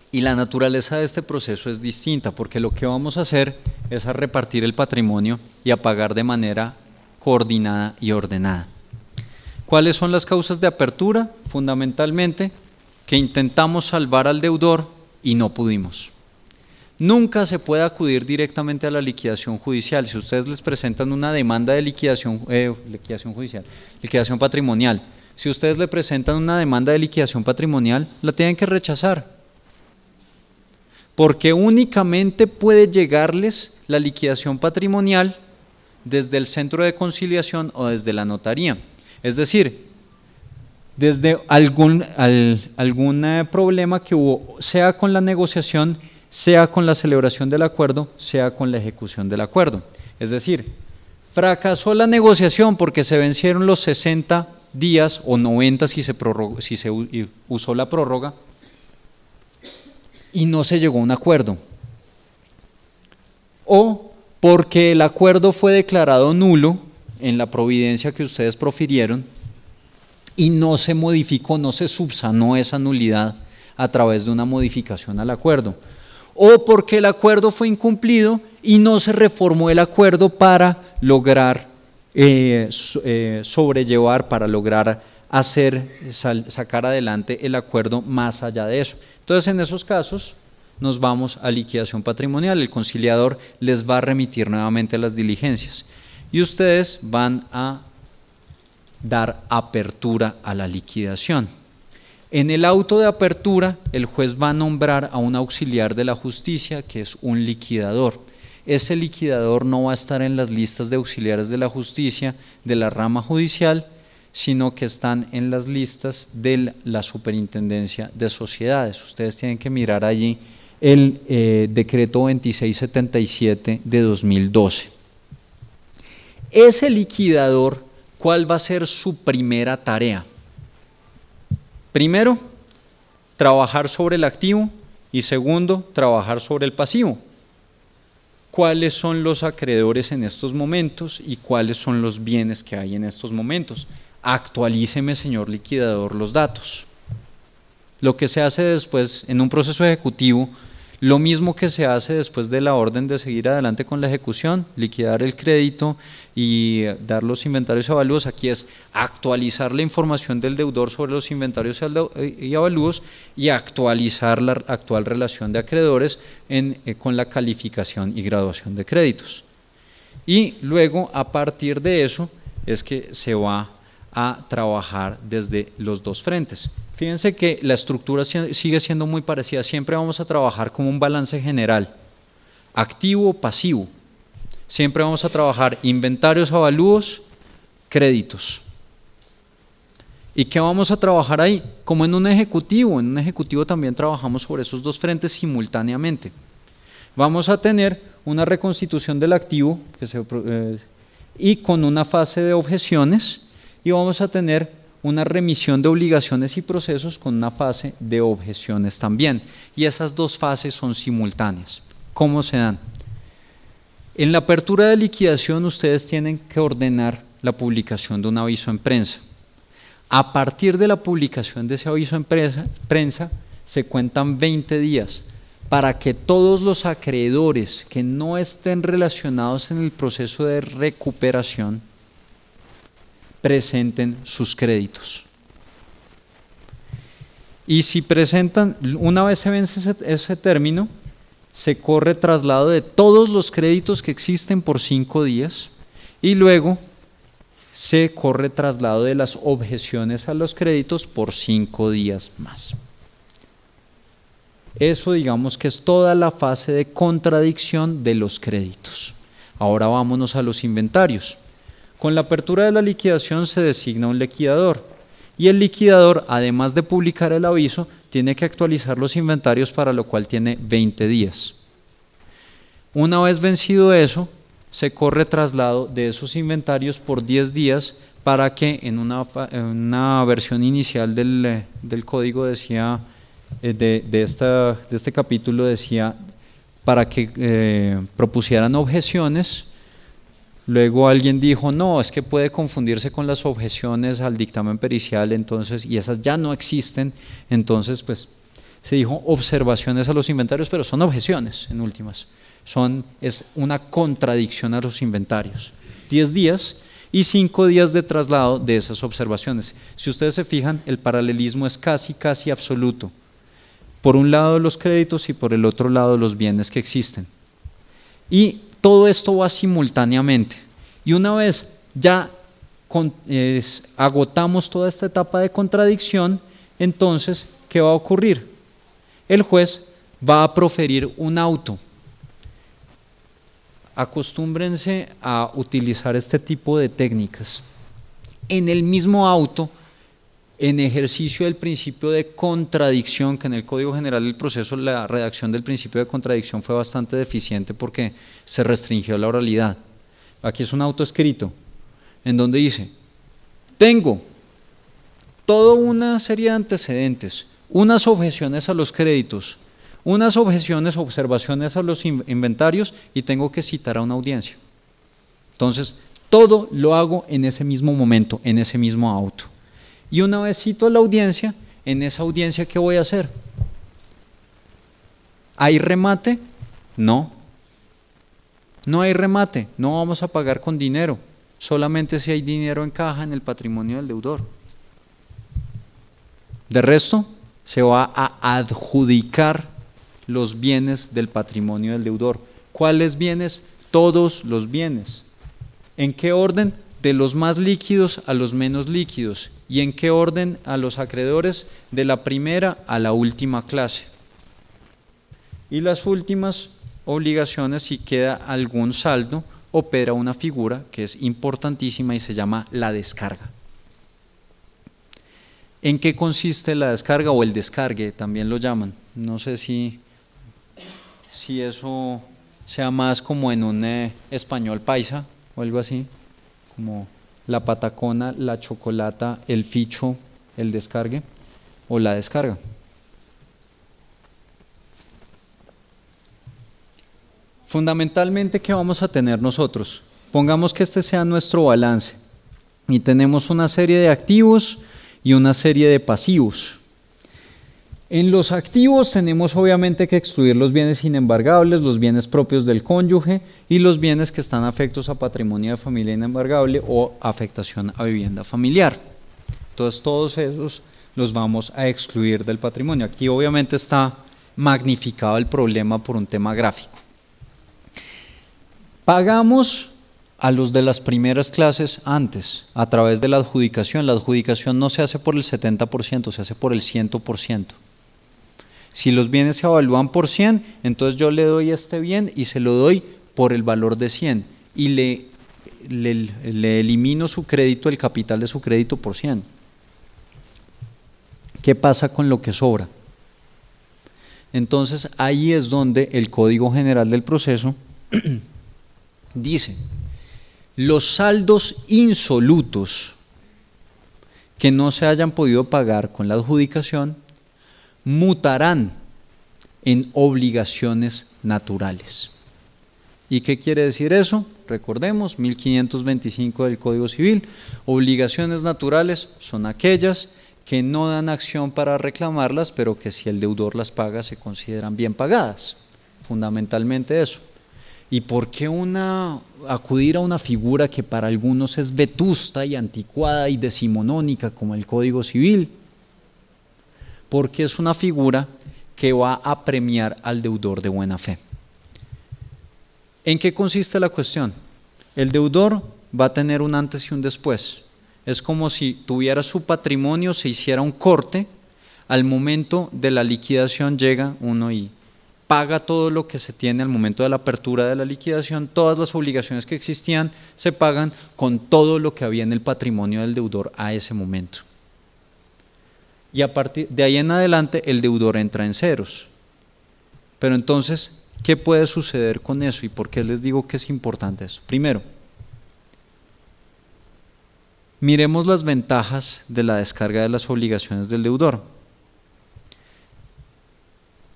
Y la naturaleza de este proceso es distinta, porque lo que vamos a hacer es a repartir el patrimonio y a pagar de manera coordinada y ordenada. ¿Cuáles son las causas de apertura? Fundamentalmente, que intentamos salvar al deudor y no pudimos. Nunca se puede acudir directamente a la liquidación judicial. Si ustedes les presentan una demanda de liquidación patrimonial, si ustedes le presentan una demanda de liquidación patrimonial, la tienen que rechazar, porque únicamente puede llegarles la liquidación patrimonial desde el centro de conciliación o desde la notaría. Es decir, desde algún problema que hubo, sea con la negociación, sea con la celebración del acuerdo, sea con la ejecución del acuerdo. Es decir, fracasó la negociación porque se vencieron los 60 días o 90 si se usó la prórroga, y no se llegó a un acuerdo, o porque el acuerdo fue declarado nulo en la providencia que ustedes profirieron y no se modificó, no se subsanó esa nulidad a través de una modificación al acuerdo, o porque el acuerdo fue incumplido y no se reformó el acuerdo para lograr sobrellevar, para lograr sacar adelante el acuerdo más allá de eso. Entonces, en esos casos nos vamos a liquidación patrimonial. El conciliador les va a remitir nuevamente las diligencias. y ustedes van a dar apertura a la liquidación. En el auto de apertura, el juez va a nombrar a un auxiliar de la justicia, que es un liquidador. Ese liquidador no va a estar en las listas de auxiliares de la justicia de la rama judicial, sino que están en las listas de la Superintendencia de Sociedades. Ustedes tienen que mirar allí el decreto 2677 de 2012. Ese liquidador, ¿cuál va a ser su primera tarea? Primero, trabajar sobre el activo y segundo, trabajar sobre el pasivo. ¿Cuáles son los acreedores en estos momentos y cuáles son los bienes que hay en estos momentos? Actualíceme, señor liquidador, los datos. Lo que se hace después en un proceso ejecutivo, lo mismo que se hace después de la orden de seguir adelante con la ejecución, liquidar el crédito y dar los inventarios y avalúos, aquí es actualizar la información del deudor sobre los inventarios y avalúos y actualizar la actual relación de acreedores con la calificación y graduación de créditos. Y luego, a partir de eso, es que se va a trabajar desde los dos frentes. Fíjense que la estructura sigue siendo muy parecida, siempre vamos a trabajar como un balance general, activo, pasivo, siempre vamos a trabajar inventarios, avalúos, créditos. ¿Y qué vamos a trabajar ahí? Como en un ejecutivo también trabajamos sobre esos dos frentes simultáneamente. Vamos a tener una reconstitución del activo y con una fase de objeciones, y vamos a tener una remisión de obligaciones y procesos con una fase de objeciones también. Y esas dos fases son simultáneas. ¿Cómo se dan? En la apertura de liquidación ustedes tienen que ordenar la publicación de un aviso en prensa. A partir de la publicación de ese aviso en prensa se cuentan 20 días para que todos los acreedores que no estén relacionados en el proceso de recuperación presenten sus créditos. Y si presentan, una vez se vence ese término, se corre traslado de todos los créditos que existen por 5 días y luego se corre traslado de las objeciones a los créditos por 5 días más. Eso digamos que es toda la fase de contradicción de los créditos. Ahora vámonos a los inventarios. Con la apertura de la liquidación se designa un liquidador y el liquidador, además de publicar el aviso, tiene que actualizar los inventarios, para lo cual tiene 20 días. Una vez vencido eso, se corre traslado de esos inventarios por 10 días para que en una versión inicial del código decía, de este capítulo decía, para que propusieran objeciones. Luego alguien dijo, no, es que puede confundirse con las objeciones al dictamen pericial, entonces, y esas ya no existen, entonces pues se dijo observaciones a los inventarios, pero son objeciones en últimas, es una contradicción a los inventarios. 10 días y 5 días de traslado de esas observaciones. Si ustedes se fijan, el paralelismo es casi absoluto. Por un lado los créditos y por el otro lado los bienes que existen. Y todo esto va simultáneamente y una vez ya agotamos toda esta etapa de contradicción, entonces, ¿qué va a ocurrir? El juez va a proferir un auto. Acostúmbrense a utilizar este tipo de técnicas. En el mismo auto, en ejercicio del principio de contradicción, que en el Código General del Proceso la redacción del principio de contradicción fue bastante deficiente porque se restringió la oralidad. Aquí es un auto escrito, en donde dice, tengo toda una serie de antecedentes, unas objeciones a los créditos, unas observaciones a los inventarios y tengo que citar a una audiencia. Entonces, todo lo hago en ese mismo momento, en ese mismo auto. Y una vez cito a la audiencia, en esa audiencia, ¿qué voy a hacer? ¿Hay remate? No. No hay remate, no vamos a pagar con dinero, solamente si hay dinero en caja en el patrimonio del deudor. De resto, se va a adjudicar los bienes del patrimonio del deudor. ¿Cuáles bienes? Todos los bienes. ¿En qué orden? De los más líquidos a los menos líquidos. ¿Y en qué orden a los acreedores? De la primera a la última clase. Y las últimas obligaciones, si queda algún saldo, opera una figura que es importantísima y se llama la descarga. ¿En qué consiste la descarga o el descargue? También lo llaman. No sé si eso sea más como en un español paisa o algo así, como la patacona, la chocolata, el ficho, el descargue o la descarga. Fundamentalmente, ¿qué vamos a tener nosotros? Pongamos que este sea nuestro balance y tenemos una serie de activos y una serie de pasivos. En los activos tenemos obviamente que excluir los bienes inembargables, los bienes propios del cónyuge y los bienes que están afectos a patrimonio de familia inembargable o afectación a vivienda familiar. Entonces todos esos los vamos a excluir del patrimonio. Aquí obviamente está magnificado el problema por un tema gráfico. Pagamos a los de las primeras clases antes, a través de la adjudicación. La adjudicación no se hace por el 70%, se hace por el 100%. Si los bienes se evalúan por 100, entonces yo le doy este bien y se lo doy por el valor de 100 y le elimino su crédito, el capital de su crédito por 100. ¿Qué pasa con lo que sobra? Entonces ahí es donde el Código General del Proceso dice: los saldos insolutos que no se hayan podido pagar con la adjudicación mutarán en obligaciones naturales. ¿Y qué quiere decir eso? Recordemos, 1525 del Código Civil, obligaciones naturales son aquellas que no dan acción para reclamarlas, pero que si el deudor las paga se consideran bien pagadas. Fundamentalmente eso. ¿Y por qué acudir a una figura que para algunos es vetusta y anticuada y decimonónica como el Código Civil? Porque es una figura que va a premiar al deudor de buena fe. ¿En qué consiste la cuestión? El deudor va a tener un antes y un después. Es como si tuviera su patrimonio, se hiciera un corte, al momento de la liquidación llega uno y paga todo lo que se tiene al momento de la apertura de la liquidación, todas las obligaciones que existían se pagan con todo lo que había en el patrimonio del deudor a ese momento. Y a partir de ahí en adelante el deudor entra en ceros. Pero entonces, ¿qué puede suceder con eso y por qué les digo que es importante eso? Primero, miremos las ventajas de la descarga de las obligaciones del deudor.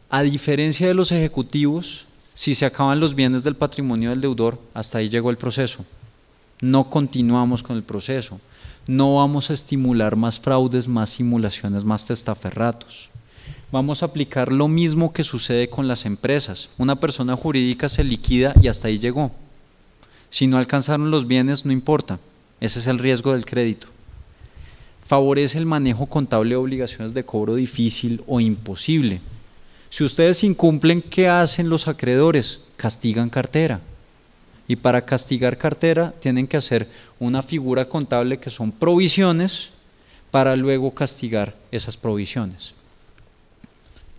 A diferencia de los ejecutivos, si se acaban los bienes del patrimonio del deudor, hasta ahí llegó el proceso. No continuamos con el proceso. No vamos a estimular más fraudes, más simulaciones, más testaferratos. Vamos a aplicar lo mismo que sucede con las empresas. Una persona jurídica se liquida y hasta ahí llegó. Si no alcanzaron los bienes, no importa. Ese es el riesgo del crédito. Favorece el manejo contable de obligaciones de cobro difícil o imposible. Si ustedes incumplen, ¿qué hacen los acreedores? Castigan cartera. Y para castigar cartera tienen que hacer una figura contable que son provisiones para luego castigar esas provisiones.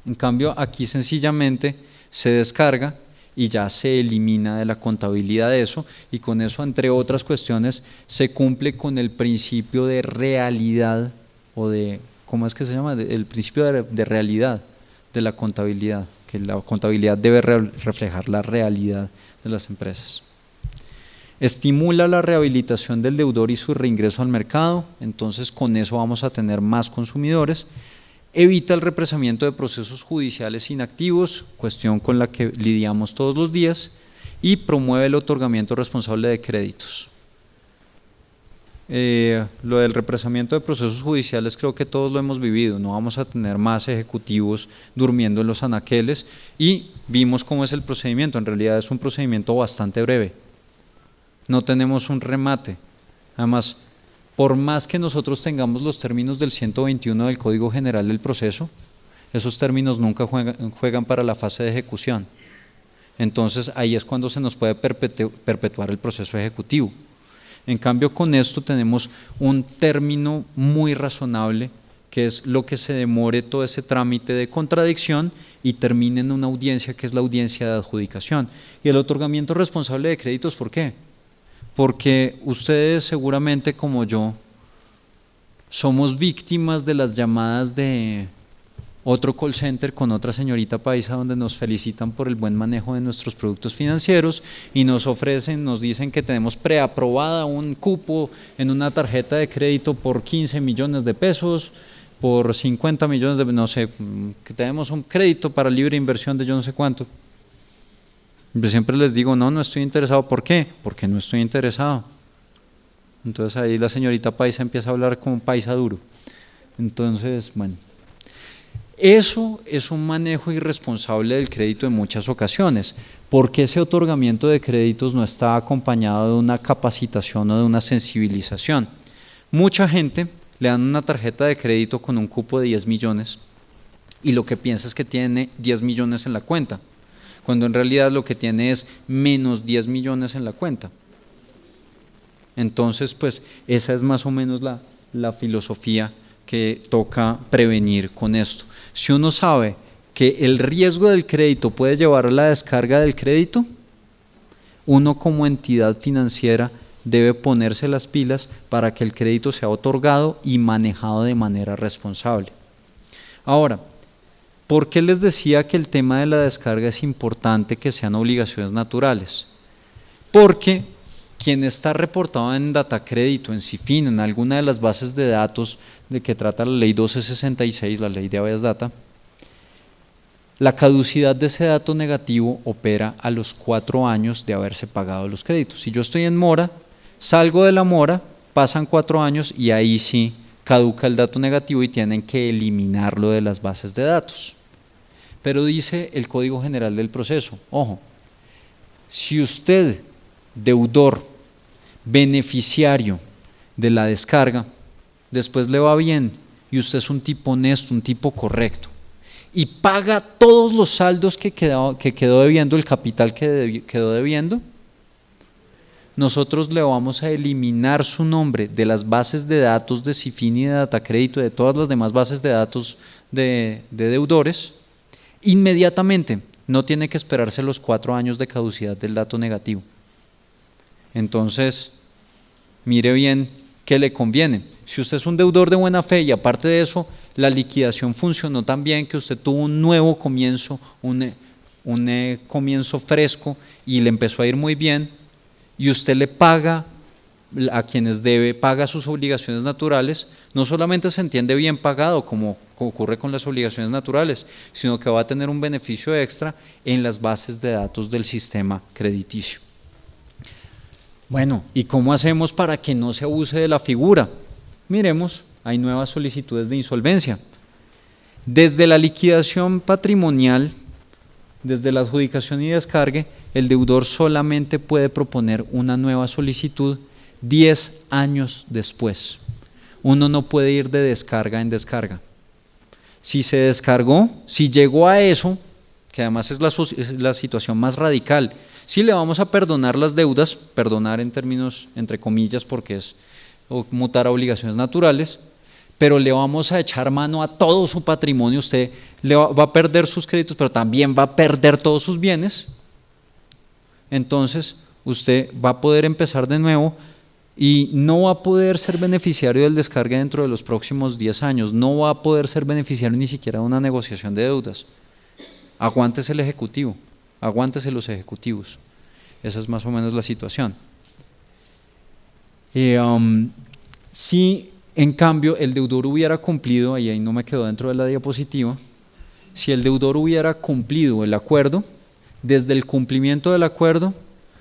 En cambio, aquí sencillamente se descarga y ya se elimina de la contabilidad de eso, y con eso, entre otras cuestiones, se cumple con el principio de realidad o de, ¿cómo es que se llama? El principio de realidad de la contabilidad, que la contabilidad debe reflejar la realidad de las empresas. Estimula la rehabilitación del deudor y su reingreso al mercado, entonces con eso vamos a tener más consumidores. Evita el represamiento de procesos judiciales inactivos, cuestión con la que lidiamos todos los días, y promueve el otorgamiento responsable de créditos. Lo del represamiento de procesos judiciales creo que todos lo hemos vivido, no vamos a tener más ejecutivos durmiendo en los anaqueles, y vimos cómo es el procedimiento. En realidad es un procedimiento bastante breve, no tenemos un remate. Además, por más que nosotros tengamos los términos del 121 del Código General del Proceso, esos términos nunca juegan para la fase de ejecución. Entonces ahí es cuando se nos puede perpetuar el proceso ejecutivo. En cambio, con esto tenemos un término muy razonable, que es lo que se demore todo ese trámite de contradicción y termine en una audiencia que es la audiencia de adjudicación. Y el otorgamiento responsable de créditos, ¿por qué? Porque ustedes seguramente como yo somos víctimas de las llamadas de otro call center con otra señorita paisa donde nos felicitan por el buen manejo de nuestros productos financieros y nos ofrecen, nos dicen que tenemos preaprobada un cupo en una tarjeta de crédito por 15 millones de pesos, por 50 millones de, no sé, que tenemos un crédito para libre inversión de yo no sé cuánto. Yo siempre les digo, no estoy interesado. ¿Por qué? Porque no estoy interesado. Entonces ahí la señorita paisa empieza a hablar como un paisa duro. Entonces, bueno, eso es un manejo irresponsable del crédito en muchas ocasiones, porque ese otorgamiento de créditos no está acompañado de una capacitación o de una sensibilización. Mucha gente le dan una tarjeta de crédito con un cupo de 10 millones y lo que piensa es que tiene 10 millones en la cuenta, cuando en realidad lo que tiene es menos 10 millones en la cuenta. Entonces, pues esa es más o menos la filosofía que toca prevenir con esto. Si uno sabe que el riesgo del crédito puede llevar a la descarga del crédito, uno como entidad financiera debe ponerse las pilas para que el crédito sea otorgado y manejado de manera responsable. Ahora, ¿por qué les decía que el tema de la descarga es importante que sean obligaciones naturales? Porque quien está reportado en Datacrédito, en CIFIN, en alguna de las bases de datos de que trata la ley 1266, la ley de habeas data, la caducidad de ese dato negativo opera a los 4 años de haberse pagado los créditos. Si yo estoy en mora, salgo de la mora, pasan 4 años y ahí sí caduca el dato negativo y tienen que eliminarlo de las bases de datos. Pero dice el Código General del Proceso, ojo, si usted, deudor, beneficiario de la descarga, después le va bien y usted es un tipo honesto, un tipo correcto y paga todos los saldos que quedó debiendo, el capital que quedó debiendo, nosotros le vamos a eliminar su nombre de las bases de datos de CIFIN y de Datacrédito, de todas las demás bases de datos de deudores, inmediatamente. No tiene que esperarse los 4 años de caducidad del dato negativo. Entonces, mire bien qué le conviene. Si usted es un deudor de buena fe y aparte de eso, la liquidación funcionó tan bien que usted tuvo un nuevo comienzo, un comienzo fresco y le empezó a ir muy bien, y usted le paga a quienes debe, paga sus obligaciones naturales, no solamente se entiende bien pagado como ocurre con las obligaciones naturales, sino que va a tener un beneficio extra en las bases de datos del sistema crediticio. Bueno, ¿y cómo hacemos para que no se abuse de la figura? Miremos, hay nuevas solicitudes de insolvencia. Desde la liquidación patrimonial, desde la adjudicación y descargue, el deudor solamente puede proponer una nueva solicitud 10 años después. Uno no puede ir de descarga en descarga. Si se descargó, si llegó a eso, que además es la situación más radical, si le vamos a perdonar las deudas, perdonar en términos entre comillas porque es mutar a obligaciones naturales, pero le vamos a echar mano a todo su patrimonio, usted va a perder sus créditos, pero también va a perder todos sus bienes, entonces usted va a poder empezar de nuevo y no va a poder ser beneficiario del descargue dentro de los próximos 10 años, no va a poder ser beneficiario ni siquiera de una negociación de deudas. Aguántese el ejecutivo, aguántese los ejecutivos. Esa es más o menos la situación. Si en cambio el deudor hubiera cumplido, y ahí no me quedó dentro de la diapositiva, si el deudor hubiera cumplido el acuerdo, desde el cumplimiento del acuerdo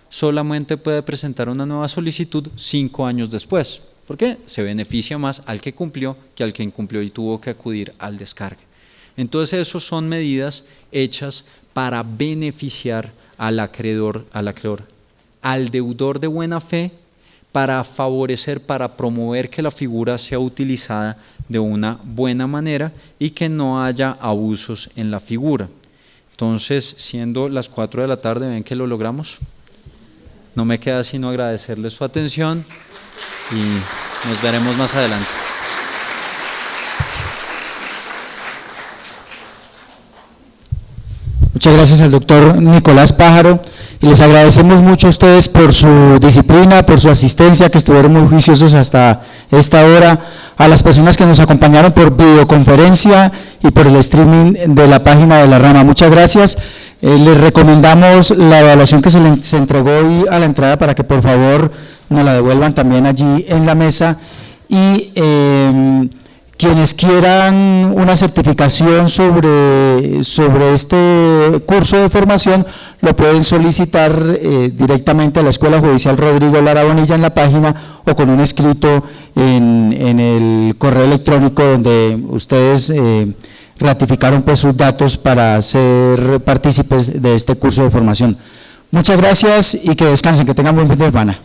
solamente puede presentar una nueva solicitud 5 años después. ¿Por qué? Se beneficia más al que cumplió que al que incumplió y tuvo que acudir al descargue. Entonces, esas son medidas hechas para beneficiar al acreedor, al deudor de buena fe, para favorecer, para promover que la figura sea utilizada de una buena manera y que no haya abusos en la figura. Entonces, siendo las 4 de la tarde, ¿ven que lo logramos? No me queda sino agradecerles su atención. y nos veremos más adelante. Muchas gracias al doctor Nicolás Pájaro y les agradecemos mucho a ustedes por su disciplina, por su asistencia, que estuvieron muy juiciosos hasta esta hora, a las personas que nos acompañaron por videoconferencia y por el streaming de la página de la rama. Muchas gracias. Les recomendamos la evaluación que se entregó hoy a la entrada para que por favor nos la devuelvan también allí en la mesa y quienes quieran una certificación sobre este curso de formación lo pueden solicitar directamente a la Escuela Judicial Rodrigo Lara Bonilla en la página o con un escrito en el correo electrónico donde ustedes ratificaron pues sus datos para ser partícipes de este curso de formación. Muchas gracias y que descansen, que tengan buen fin de semana.